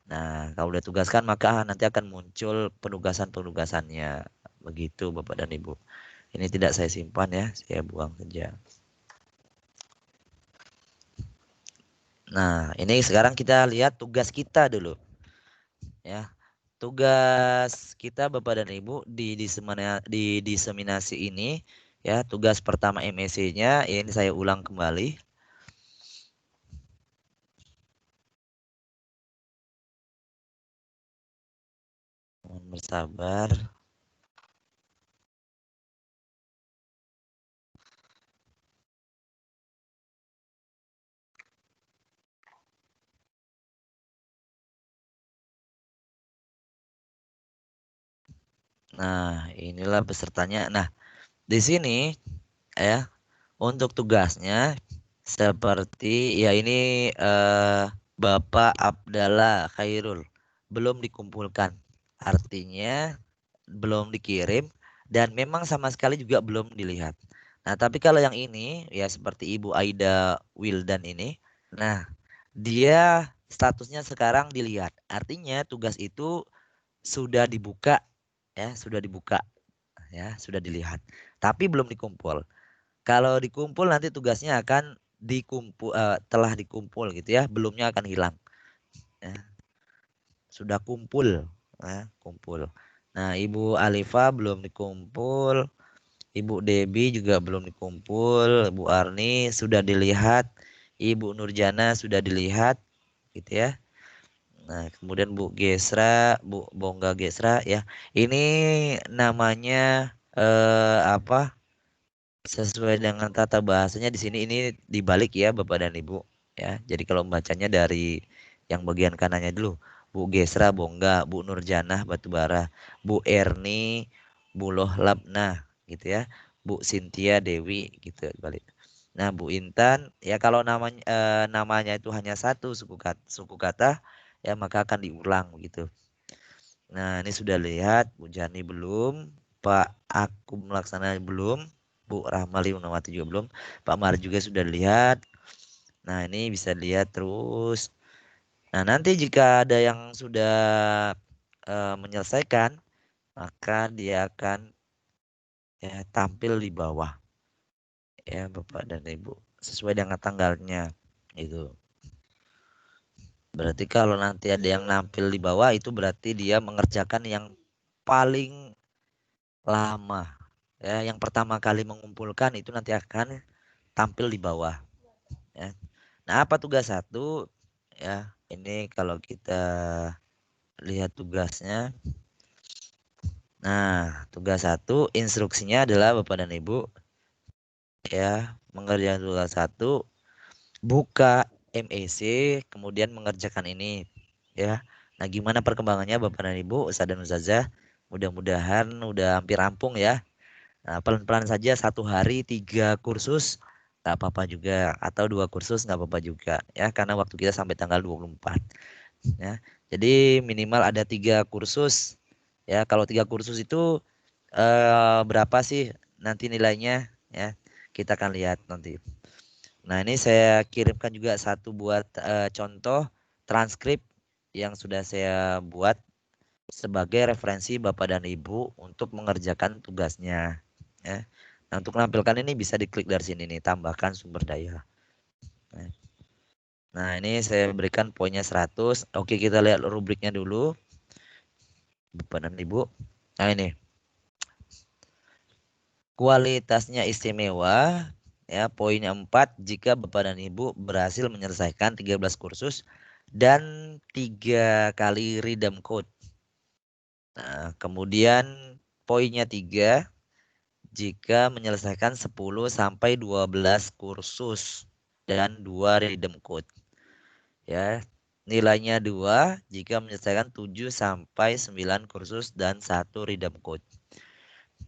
Nah kalau udah tugaskan maka nanti akan muncul penugasan-penugasannya. Begitu Bapak dan Ibu. Ini tidak saya simpan ya, saya buang saja. Nah, ini sekarang kita lihat tugas kita dulu. Ya, tugas kita Bapak dan Ibu di diseminasi ini, ya, tugas pertama MSC-nya, ini saya ulang kembali. Mohon bersabar. Nah, inilah pesertanya. Nah, di sini ya, untuk tugasnya seperti ya ini Bapak Abdallah Khairul belum dikumpulkan. Artinya belum dikirim dan memang sama sekali juga belum dilihat. Nah, tapi kalau yang ini ya seperti Ibu Aida Wildan ini, nah dia statusnya sekarang dilihat. Artinya tugas itu sudah dibuka ya, sudah dibuka ya, sudah dilihat. Tapi belum dikumpul. Kalau dikumpul nanti tugasnya akan dikumpul telah dikumpul gitu ya, belumnya akan hilang. Ya. Sudah kumpul, ya, kumpul. Nah, Ibu Alifa belum dikumpul, Ibu Debi juga belum dikumpul, Ibu Arni sudah dilihat, Ibu Nurjana sudah dilihat, gitu ya. Nah, kemudian Bu Gesra, Bu Bongga Gesra ya. Ini namanya apa? Sesuai dengan tata bahasanya di sini ini dibalik ya Bapak dan Ibu ya. Jadi kalau membacanya dari yang bagian kanannya dulu. Bu Gesra Bongga, Bu Nurjanah Batubara, Bu Erni Buloh Labna gitu ya. Bu Sintia Dewi gitu balik. Nah, Bu Intan ya kalau namanya itu hanya satu suku kata ya maka akan diulang gitu. Nah, ini sudah lihat Bu Jani belum, Pak Akum Laksana belum, Bu Rahmali Munawati juga belum, Pak Mar juga sudah lihat. Nah, ini bisa lihat terus. Nah, nanti jika ada yang sudah menyelesaikan, maka dia akan ya tampil di bawah ya Bapak dan Ibu sesuai dengan tanggalnya itu. Berarti kalau nanti ada yang nampil di bawah itu berarti dia mengerjakan yang paling lama. Ya, yang pertama kali mengumpulkan itu nanti akan tampil di bawah. Ya. Nah, apa tugas satu? Ya, ini kalau kita lihat tugasnya. Nah, tugas satu instruksinya adalah Bapak dan Ibu ya mengerjakan tugas satu, buka MEC, kemudian mengerjakan ini ya. Nah, gimana perkembangannya Bapak dan Ibu, Ustaz dan Ustazah? Mudah-mudahan udah hampir rampung ya. Nah, pelan-pelan saja 1 hari 3 kursus nggak apa-apa juga atau 2 kursus nggak apa-apa juga ya karena waktu kita sampai tanggal 24 ya. Jadi minimal ada 3 kursus ya. Kalau 3 kursus itu berapa sih nanti nilainya ya? Kita akan lihat nanti. Nah, ini saya kirimkan juga satu buat contoh transkrip yang sudah saya buat sebagai referensi Bapak dan Ibu untuk mengerjakan tugasnya. Ya. Nah, untuk menampilkan ini bisa diklik dari sini nih, tambahkan sumber daya. Nah, ini saya berikan poinnya 100. Oke, kita lihat rubriknya dulu. Bapak dan Ibu. Nah, ini. Kualitasnya istimewa. Ya, poinnya 4 jika Bapak dan Ibu berhasil menyelesaikan 13 kursus dan 3 kali redeem code. Nah, kemudian poinnya 3 jika menyelesaikan 10 sampai 12 kursus dan 2 redeem code. Ya, nilainya 2 jika menyelesaikan 7 sampai 9 kursus dan 1 redeem code.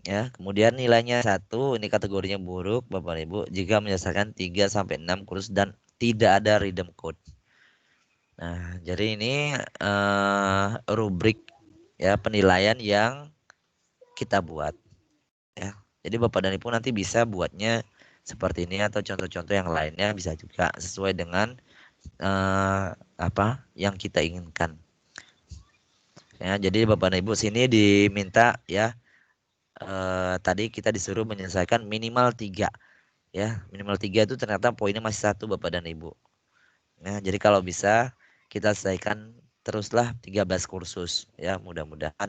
Ya, kemudian nilainya 1, ini kategorinya buruk Bapak Ibu, jika menyelesaikan 3 sampai 6 kursus dan tidak ada redeem code. Nah, jadi ini rubrik ya penilaian yang kita buat ya. Jadi Bapak dan Ibu nanti bisa buatnya seperti ini atau contoh-contoh yang lainnya bisa juga sesuai dengan apa yang kita inginkan. Ya, jadi Bapak dan Ibu sini diminta ya tadi kita disuruh menyelesaikan minimal 3 ya. Minimal 3 itu ternyata poinnya masih 1 Bapak dan Ibu. Nah, jadi kalau bisa kita selesaikan teruslah 13 kursus ya, mudah-mudahan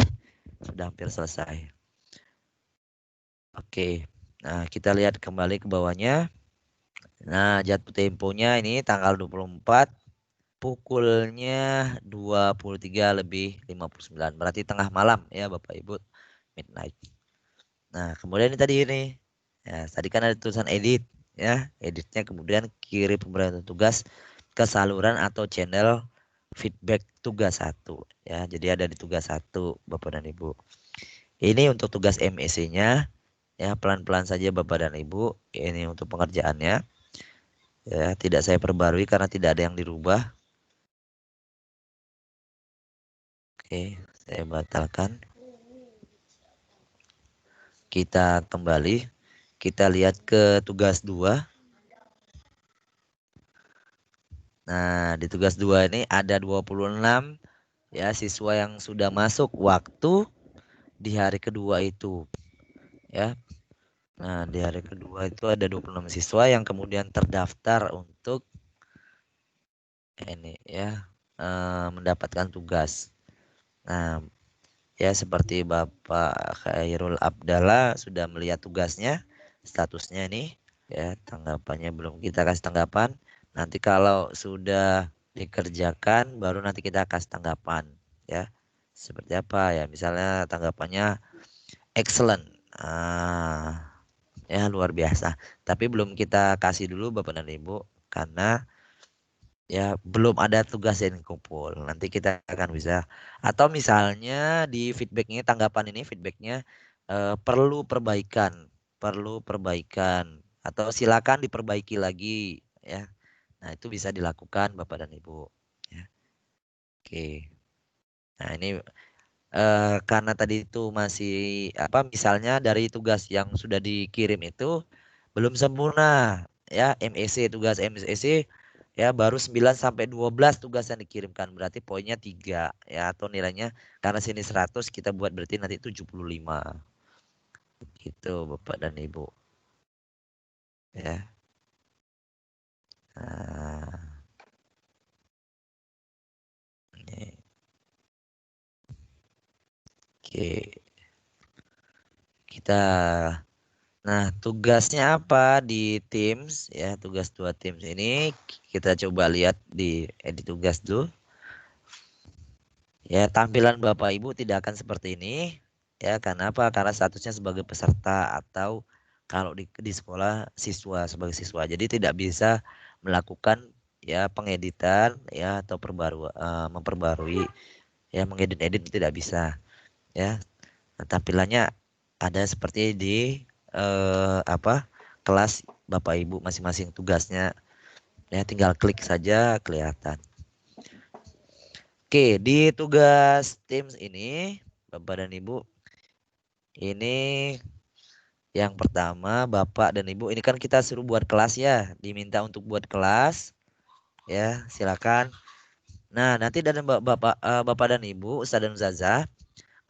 sudah hampir selesai. Oke. Nah, kita lihat kembali ke bawahnya. Nah, jatuh temponya ini tanggal 24, pukulnya 23:59. Berarti tengah malam ya Bapak Ibu, midnight. Nah, kemudian ini tadi ini. Ya, tadi kan ada tulisan edit ya. Editnya kemudian kirim pemberitahuan tugas ke saluran atau channel feedback tugas 1 ya. Jadi ada di tugas 1 Bapak dan Ibu. Ini untuk tugas MEC-nya ya, pelan-pelan saja Bapak dan Ibu. Ini untuk pengerjaannya. Ya, tidak saya perbarui karena tidak ada yang dirubah. Oke, saya batalkan. Kita kembali. Kita lihat ke tugas 2. Nah, di tugas 2 ini ada 26 ya siswa yang sudah masuk waktu di hari kedua itu. Ya. Nah, di hari kedua itu ada 26 siswa yang kemudian terdaftar untuk ini ya mendapatkan tugas. Nah, ya seperti Bapak Khairul Abdallah sudah melihat tugasnya, statusnya ini ya, tanggapannya belum kita kasih tanggapan. Nanti kalau sudah dikerjakan baru nanti kita kasih tanggapan ya. Seperti apa ya? Misalnya tanggapannya excellent. Ya luar biasa. Tapi belum kita kasih dulu Bapak dan Ibu karena ya belum ada tugas yang kumpul. Nanti kita akan bisa. Atau misalnya di feedbacknya, tanggapan ini feedbacknya perlu perbaikan atau silakan diperbaiki lagi ya. Nah itu bisa dilakukan Bapak dan Ibu. Ya. Oke. Nah ini karena tadi itu masih apa misalnya dari tugas yang sudah dikirim itu belum sempurna ya, tugas MEC ya baru 9 sampai 12 tugas yang dikirimkan berarti poinnya 3 ya, atau nilainya karena sini 100 kita buat berarti nanti 75 gitu Bapak dan Ibu ya. Nah, ini. Oke, kita tugasnya apa di Teams ya, tugas 2 Teams ini kita coba lihat di edit tugas dulu. Ya, tampilan Bapak Ibu tidak akan seperti ini. Ya, karena apa? Karena statusnya sebagai peserta atau kalau di sekolah siswa sebagai siswa. Jadi tidak bisa melakukan ya pengeditan ya atau memperbarui ya, mengedit-edit tidak bisa ya. Nah, tampilannya ada seperti di kelas Bapak Ibu masing-masing tugasnya ya, tinggal klik saja kelihatan. Oke, di tugas Teams ini Bapak dan Ibu, ini yang pertama Bapak dan Ibu ini kan kita suruh buat kelas ya, diminta untuk buat kelas ya, silakan. Nah, nanti dari Bapak dan Ibu, Ustaz dan Ustazah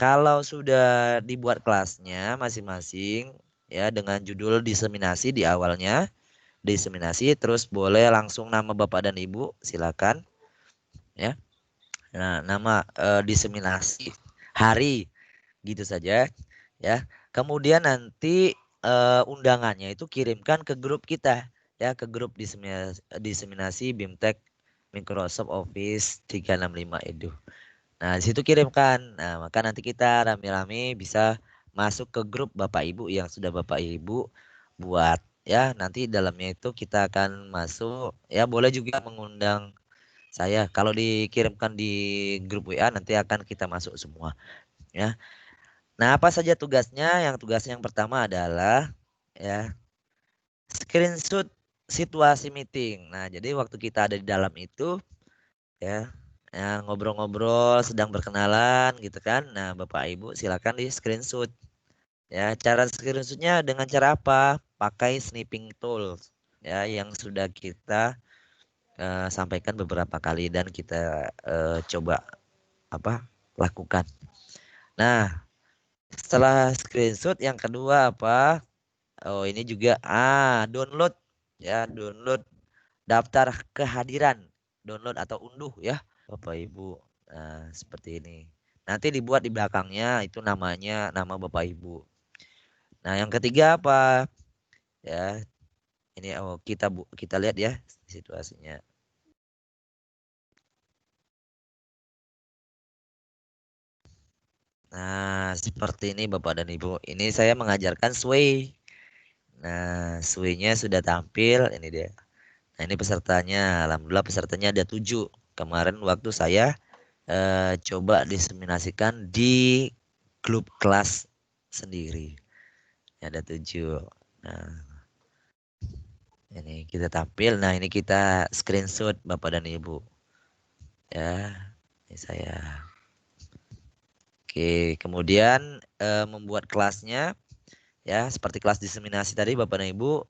kalau sudah dibuat kelasnya masing-masing ya dengan judul diseminasi di awalnya, diseminasi terus boleh langsung nama Bapak dan Ibu silakan ya. Nah, nama diseminasi, hari gitu saja ya. Kemudian nanti undangannya itu kirimkan ke grup kita ya, ke grup diseminasi BIMTEK Microsoft Office 365 Edu. Nah, di situ kirimkan. Nah, maka nanti kita rame-rame bisa masuk ke grup Bapak Ibu yang sudah Bapak Ibu buat ya. Nanti dalamnya itu kita akan masuk ya, boleh juga mengundang saya. Kalau dikirimkan di grup WA nanti akan kita masuk semua ya. Nah, apa saja tugasnya? Tugasnya yang pertama adalah ya screenshot situasi meeting. Nah, jadi waktu kita ada di dalam itu ya, ngobrol-ngobrol, sedang berkenalan gitu kan. Nah, Bapak Ibu silakan di screenshot. Ya, cara screenshotnya dengan cara apa? Pakai snipping tools ya yang sudah kita sampaikan beberapa kali dan kita coba lakukan. Nah, setelah screenshot yang kedua apa? Oh, ini juga download ya, download daftar kehadiran, download atau unduh ya Bapak Ibu. Nah, seperti ini. Nanti dibuat di belakangnya itu namanya nama Bapak Ibu. Nah, yang ketiga apa? Ya, ini kita lihat ya situasinya. Nah, seperti ini Bapak dan Ibu. Ini saya mengajarkan sway. Nah, sway-nya sudah tampil, ini dia. Nah, ini pesertanya. Alhamdulillah pesertanya ada 7. Kemarin waktu saya coba diseminasikan di grup kelas sendiri. Ada 7. Nah, ini kita tampil. Nah, ini kita screenshot Bapak dan Ibu. Ya, ini saya. Oke, kemudian membuat kelasnya ya seperti kelas diseminasi tadi Bapak dan Ibu.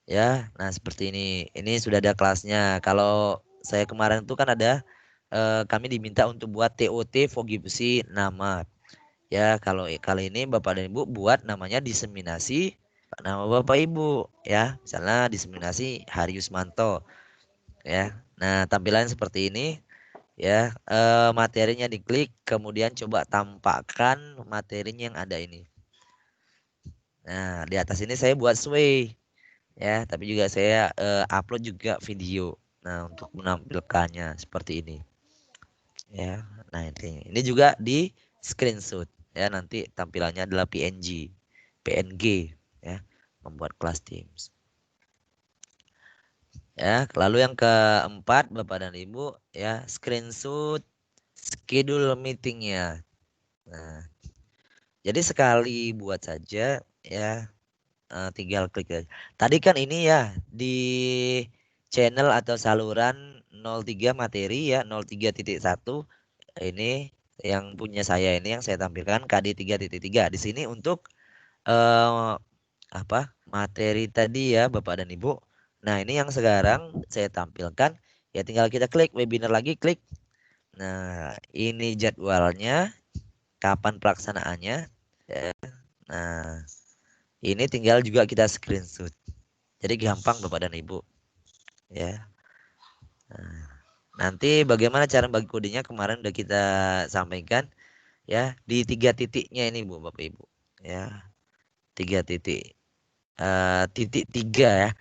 Ya, nah seperti ini. Ini sudah ada kelasnya. Kalau saya kemarin itu kan ada kami diminta untuk buat TOT Fogipsi nama. Ya, kalau kali ini Bapak dan Ibu buat namanya diseminasi nama Bapak Ibu ya. Misalnya diseminasi Haryusmanto ya. Nah, tampilan seperti ini ya. Materinya diklik, kemudian coba tampakkan materinya yang ada ini. Nah, di atas ini saya buat sway ya, tapi juga saya upload juga video. Nah, untuk menampilkannya seperti ini. Ya. Nah, ini juga di screenshot ya, nanti tampilannya adalah PNG ya, membuat kelas Teams. Ya, lalu yang keempat Bapak dan Ibu ya, screenshot schedule meetingnya. Nah, jadi sekali buat saja ya, tinggal klik aja. Tadi kan ini ya di channel atau saluran 03 materi ya, 03.1 ini yang punya saya, ini yang saya tampilkan KD 3.3 di sini untuk eh, materi tadi ya Bapak dan Ibu. Nah, ini yang sekarang saya tampilkan ya, tinggal kita klik webinar lagi, klik. Nah, ini jadwalnya, kapan pelaksanaannya ya. Nah, ini tinggal juga kita screenshot. Jadi gampang Bapak dan Ibu ya. Nah, nanti bagaimana cara bagi kodenya kemarin udah kita sampaikan ya, di 3 titiknya ini Bu Bapak Ibu ya. 3 titik. Titik 3 ya.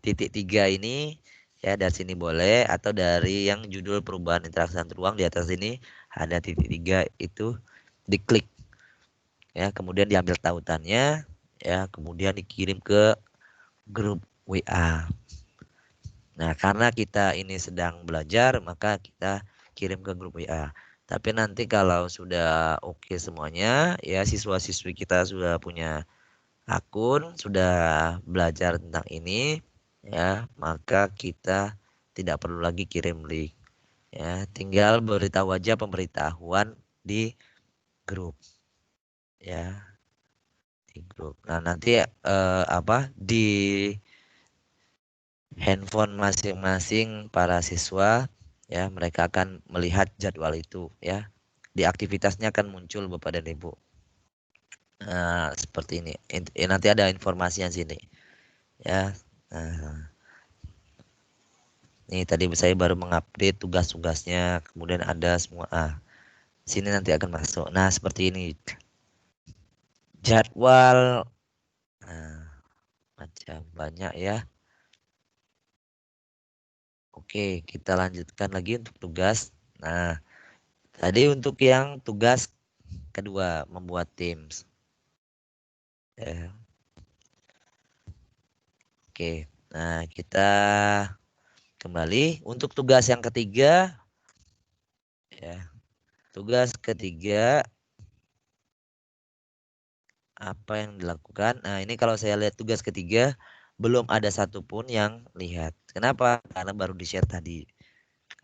Titik 3 ini ya, dari sini boleh atau dari yang judul perubahan interaksi antar ruang di atas ini ada titik 3 itu diklik ya, kemudian diambil tautannya ya, kemudian dikirim ke grup WA. Nah, karena kita ini sedang belajar, maka kita kirim ke grup WA. Tapi nanti kalau sudah oke semuanya, ya siswa-siswi kita sudah punya akun, sudah belajar tentang ini, ya maka kita tidak perlu lagi kirim link. Ya, tinggal beritahu aja pemberitahuan di grup. Ya, di grup. Nah, nanti di handphone masing-masing para siswa ya, mereka akan melihat jadwal itu ya. di aktivitasnya akan muncul Bapak dan Ibu. Nah, seperti ini. Nanti ada informasi yang sini. Ya. Nah, ini tadi saya baru mengupdate tugas-tugasnya, kemudian ada semua. Sini nanti akan masuk. Nah, seperti ini. Jadwal. Nah, macam banyak ya. Oke, kita lanjutkan lagi untuk tugas. Nah, tadi untuk yang tugas kedua, membuat Teams. Ya. Oke, nah kita kembali untuk tugas yang ketiga. Ya, tugas ketiga apa yang dilakukan? Nah, ini kalau saya lihat tugas ketiga belum ada satupun yang lihat. Kenapa? Karena baru di-share tadi.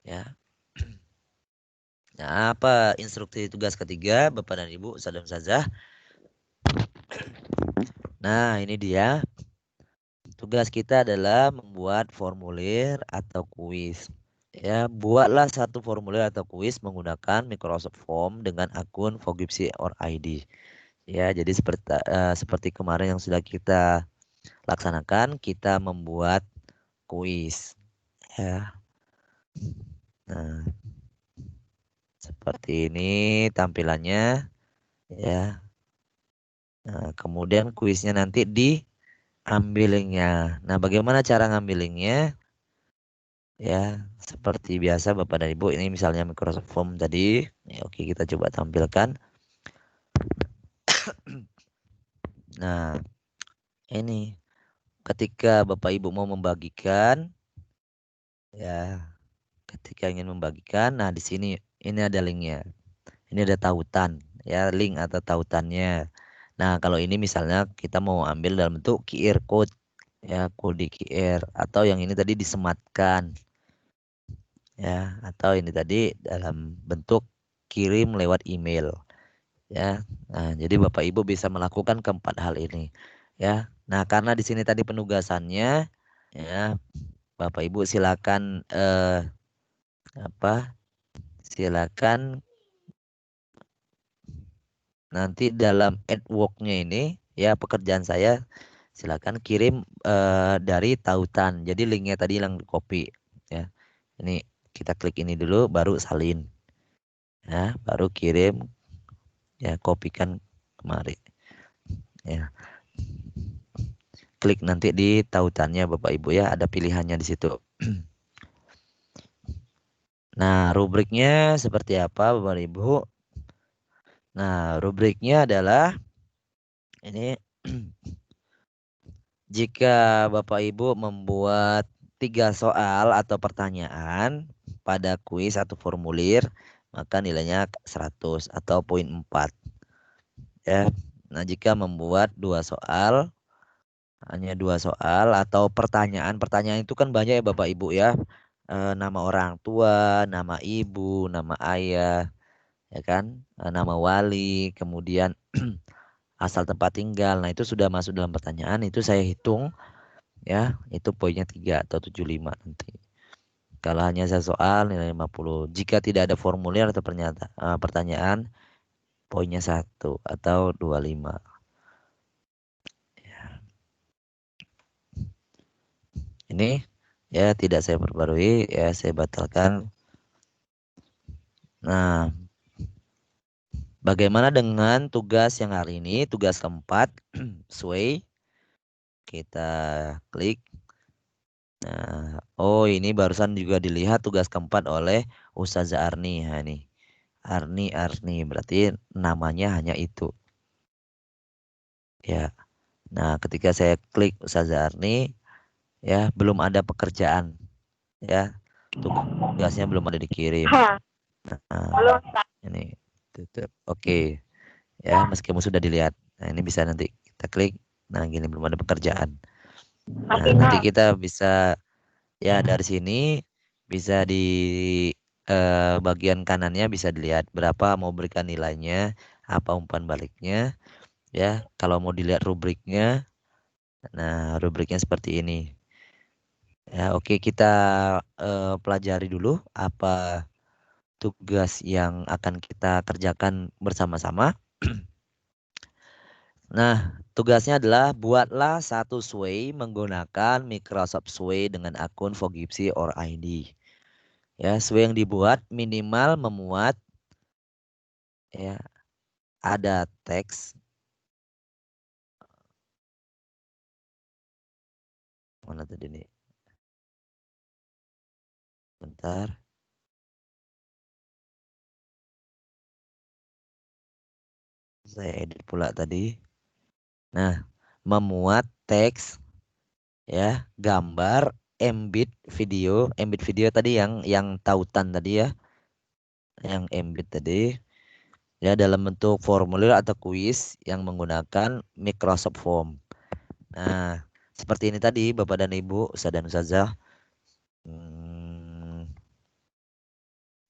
Ya. Nah, apa instruksi tugas ketiga, Bapak dan Ibu, Ustaz dan Ustazah? Nah, ini dia. Tugas kita adalah membuat formulir atau kuis. Ya, buatlah satu formulir atau kuis menggunakan Microsoft Form dengan akun Fogipsi or ID. Ya, jadi seperti kemarin yang sudah kita laksanakan, kita membuat kuis. Ya. Nah, seperti ini tampilannya. Ya. Nah, kemudian kuisnya nanti diambil linknya. Nah, bagaimana cara ngambil linknya? Ya, seperti biasa Bapak dan Ibu, ini misalnya Microsoft Form tadi. Ya, oke, kita coba tampilkan. Nah, ini ketika Bapak Ibu mau membagikan, ya, ketika ingin membagikan, nah di sini ini ada linknya. Ini ada tautan, ya, link atau tautannya. Nah, kalau ini misalnya kita mau ambil dalam bentuk QR code, ya, kode QR, atau yang ini tadi disematkan, ya, atau ini tadi dalam bentuk kirim lewat email. Ya, nah jadi Bapak Ibu bisa melakukan keempat hal ini, ya. Nah karena di sini tadi penugasannya, ya Bapak Ibu silakan silakan nanti dalam adwork-nya ini, ya pekerjaan saya silakan kirim dari tautan. Jadi linknya tadi yang di copy, ya. Ini kita klik ini dulu, baru salin, ya, baru kirim, ya, kopikan kemari, ya. Klik nanti di tautannya Bapak Ibu, ya, ada pilihannya di situ. Nah, rubriknya seperti apa Bapak Ibu? Nah, rubriknya adalah ini jika Bapak Ibu membuat 3 soal atau pertanyaan pada kuis atau formulir, maka nilainya 100 atau poin 4. Ya. Nah, jika membuat 2 soal, hanya 2 soal atau pertanyaan itu kan banyak ya Bapak Ibu, ya. Nama orang tua, nama ibu, nama ayah, ya kan, nama wali, kemudian asal tempat tinggal. Nah, itu sudah masuk dalam pertanyaan, itu saya hitung, ya, itu poinnya 3 atau 75 nanti. Kalau hanya satu soal nilai 50. Jika tidak ada formulir atau pertanyaan, poinnya 1 atau 25. Ini, ya, tidak saya perbarui, ya, saya batalkan. Nah, bagaimana dengan tugas yang hari ini? Tugas keempat, Sway. Kita klik. Nah, oh ini barusan juga dilihat tugas keempat oleh Ustazah Arni. Nah, ini Arni berarti namanya hanya itu. Ya. Nah, ketika saya klik Ustazah Arni, ya, belum ada pekerjaan. Ya. Tugasnya belum ada dikirim. Halo, Nah, ini tutup. Oke. Ya, meskipun sudah dilihat. Nah, ini bisa nanti kita klik. Nah, gini belum ada pekerjaan. Nah, nanti kita bisa, ya, dari sini bisa di bagian kanannya bisa dilihat berapa mau berikan nilainya, apa umpan baliknya, ya. Kalau mau dilihat rubriknya, nah rubriknya seperti ini. Ya, oke, kita pelajari dulu apa tugas yang akan kita kerjakan bersama-sama. Nah, tugasnya adalah buatlah satu Sway menggunakan Microsoft Sway dengan akun Fogipsy or ID. Ya, Sway yang dibuat minimal memuat ya ada teks. Mana tadi nih? Bentar. Saya edit pula tadi. Nah, memuat teks ya, gambar, embed video tadi yang tautan tadi ya, yang embed tadi ya dalam bentuk formulir atau kuis yang menggunakan Microsoft Form. Nah, seperti ini tadi Bapak dan Ibu, Ustaz dan Ustazah.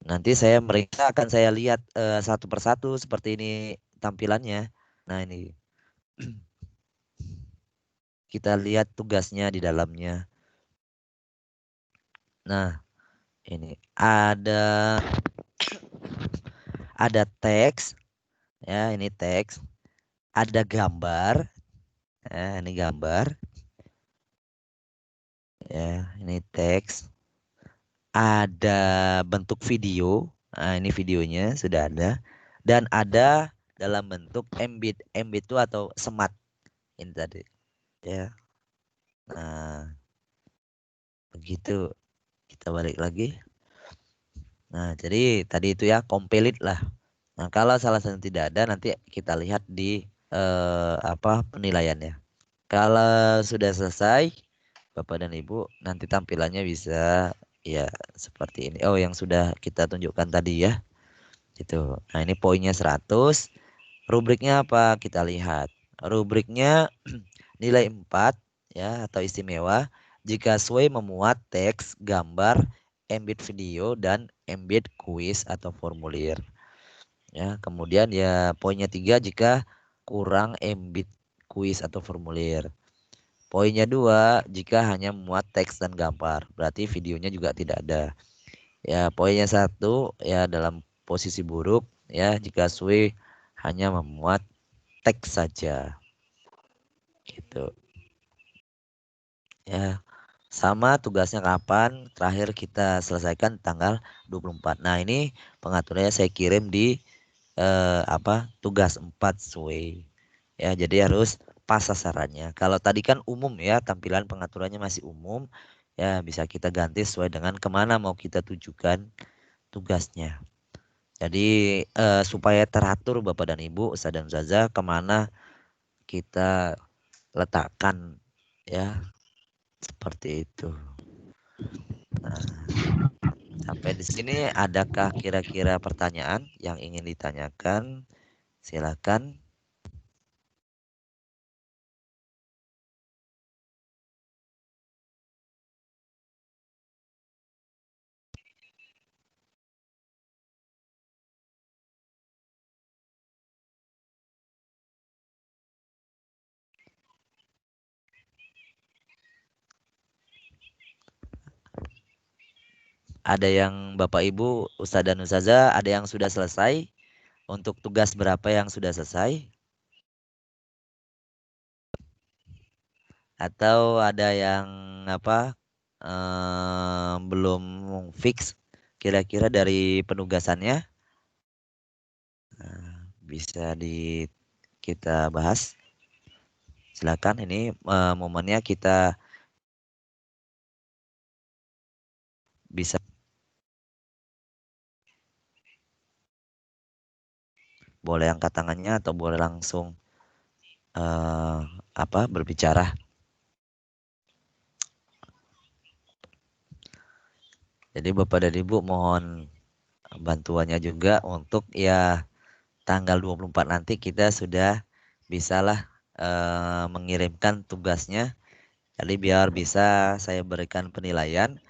Nanti mereka akan saya lihat satu persatu seperti ini tampilannya. Nah, ini kita lihat tugasnya di dalamnya. Nah, ini ada teks ya, ini teks, ada gambar ya, ini gambar ya, ini teks, ada bentuk video, nah ini videonya sudah ada, dan ada dalam bentuk embed itu atau semat ini tadi ya. Nah, begitu, kita balik lagi. Nah, jadi tadi itu ya complete lah. Nah, kalau salah satu tidak ada, nanti kita lihat di penilaiannya. Kalau sudah selesai, Bapak dan Ibu, nanti tampilannya bisa ya seperti ini. Oh, yang sudah kita tunjukkan tadi ya. Itu. Nah, ini poinnya 100. Rubriknya apa? Kita lihat. Rubriknya nilai 4 ya atau istimewa jika Sway memuat teks, gambar, embed video dan embed kuis atau formulir. Ya, kemudian ya poinnya 3 jika kurang embed kuis atau formulir. Poinnya 2 jika hanya memuat teks dan gambar, berarti videonya juga tidak ada. Ya, poinnya 1 ya dalam posisi buruk ya jika Sway hanya memuat teks saja. Gitu. Ya. Sama tugasnya kapan? Terakhir kita selesaikan tanggal 24. Nah, ini pengaturannya saya kirim di tugas 4 Sway. Ya, jadi harus pas sasarannya. Kalau tadi kan umum ya, tampilan pengaturannya masih umum. Ya, bisa kita ganti sesuai dengan kemana mau kita tujukan tugasnya. Jadi supaya teratur Bapak dan Ibu, Ustaz dan Ustazah, kemana kita letakkan ya, seperti itu. Nah, sampai di sini adakah kira-kira pertanyaan yang ingin ditanyakan? Silakan. Ada yang Bapak Ibu, Ustadz dan Ustazah, ada yang sudah selesai? Untuk tugas berapa yang sudah selesai? Atau ada yang belum fix kira-kira dari penugasannya? Nah, bisa kita bahas. Silakan, ini momennya kita bisa boleh angkat tangannya atau boleh langsung berbicara. Jadi Bapak dan Ibu mohon bantuannya juga untuk ya tanggal 24 nanti kita sudah bisalah mengirimkan tugasnya. Jadi biar bisa saya berikan penilaian,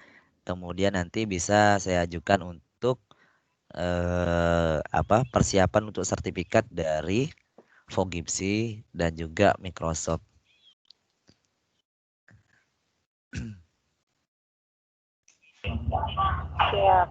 kemudian nanti bisa saya ajukan untuk persiapan untuk sertifikat dari Fogipsy dan juga Microsoft. Siap.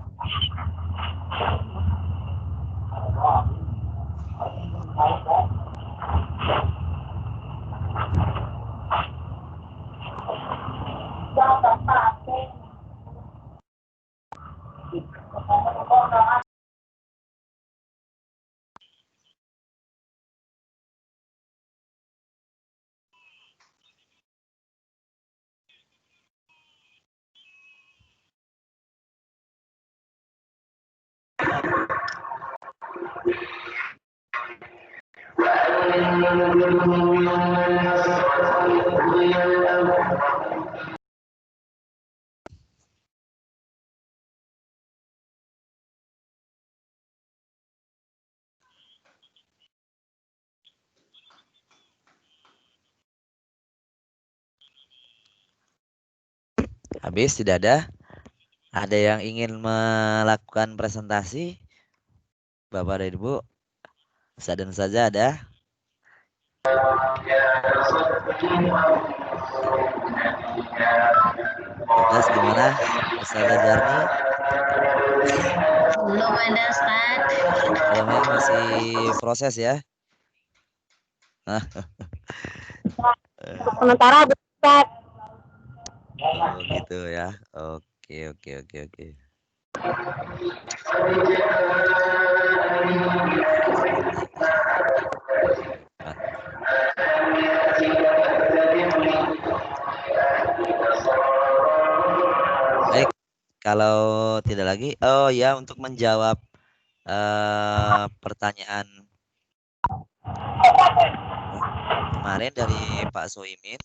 Habis tidak ada? Ada yang ingin melakukan presentasi? Bapak dan Ibu, sadar saja ada. Tugas gimana? Ustazah Jarni? Belum ada, Ustaz. Belum ya, masih proses ya? Sementara Ustaz. Oh gitu ya. Oke, oke, oke, oke. Baik, kalau tidak lagi, oh ya, untuk menjawab pertanyaan kemarin dari Pak Soimin,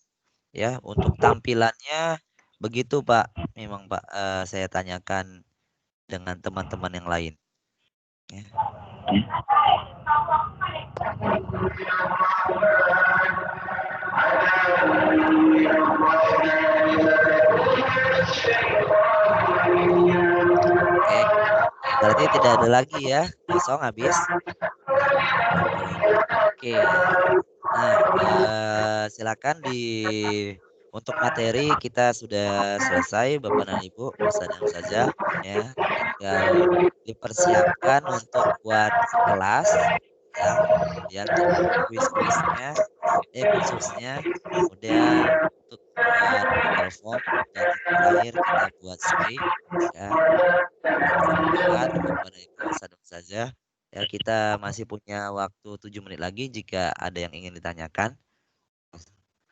ya, untuk tampilannya begitu Pak. Memang Pak, saya tanyakan dengan teman-teman yang lain. Ya. Oke, berarti tidak ada lagi ya, kosong habis. Oke, nah silakan untuk materi kita sudah selesai Bapak dan Ibu, Ustaz dan Ustazah ya, tinggal dipersiapkan untuk buat kelas ya, kemudian untuk kuis-kuisnya, kursusnya, kemudian untuk buat Google Form dan yang terakhir kita buat survei ya. Silakan Bapak dan Ibu, Ustaz dan Ustazah. Ya, kita masih punya waktu 7 menit lagi jika ada yang ingin ditanyakan.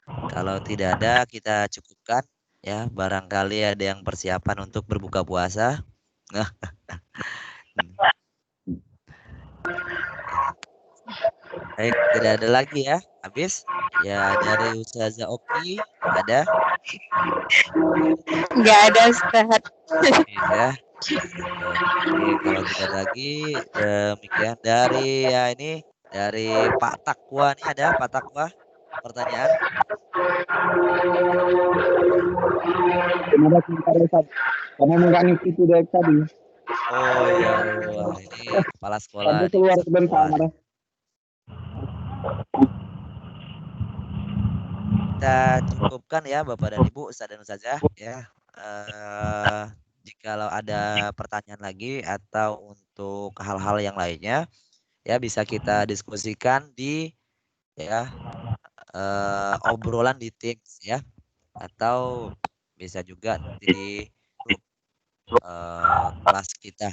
Kalau tidak ada, kita cukupkan. Ya, barangkali ada yang persiapan untuk berbuka puasa. Baik, tidak ada lagi ya. Habis. Ya, dari Ustazah Oki ada. Nggak ada, Ustaz. Ya. Oke, kalau tidak ada lagi, demikian dari ya ini dari Pak Takwa nih ada Pak Takwa pertanyaan. Kenapa sebentar Ustaz? Karena nggak ngikuti dari tadi. Oh ya, wah ini kepala sekolah Tadi nih keluar bisa sebentar. keluar. Kita cukupkan ya Bapak dan Ibu, Ustaz dan Ustazah ya. Jikalau ada pertanyaan lagi atau untuk hal-hal yang lainnya ya bisa kita diskusikan di ya obrolan di Teams ya atau bisa juga nanti di grup kelas kita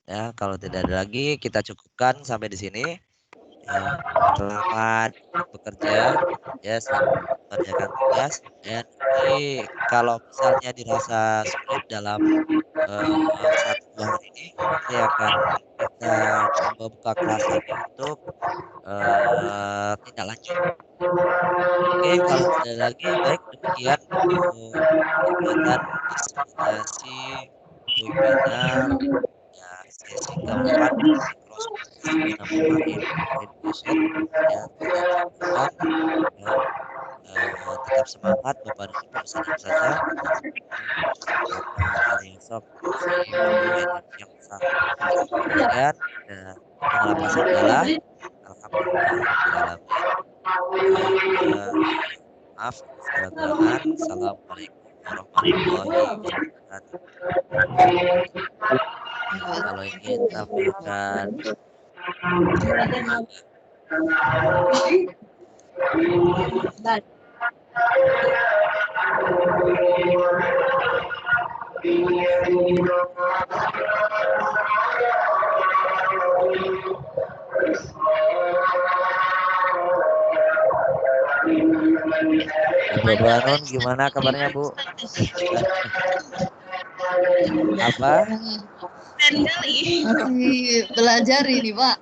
ya. Kalau tidak ada lagi kita cukupkan sampai di sini ya. Selamat bekerja ya, selamat mengerjakan tugas dan nanti kalau misalnya dirasa sulit dalam 1-2 hari ini nanti akan kita coba buka kelas lagi untuk tindak lanjut. Oke, kalau tidak ada lagi, baik demikian untuk kegiatan diseminasi webinar ya, sesi keempat Microsoft 365 Education ya kita cukupkan dan tetap semangat Bapak dan Ibu Ustaz dan Ustazah ya, karena hari esok masih penuh energi yang besar. Demikian dengan lapang hamdalah, alhamdulillahirabbil alamin. Ya, maaf segala kekurangan. Assalamualaikum warahmatullahi wabarakatuh. Kalau ingin tampilkan Bu Banun, gimana kabarnya Bu? Apa? Masih belajar ini Pak.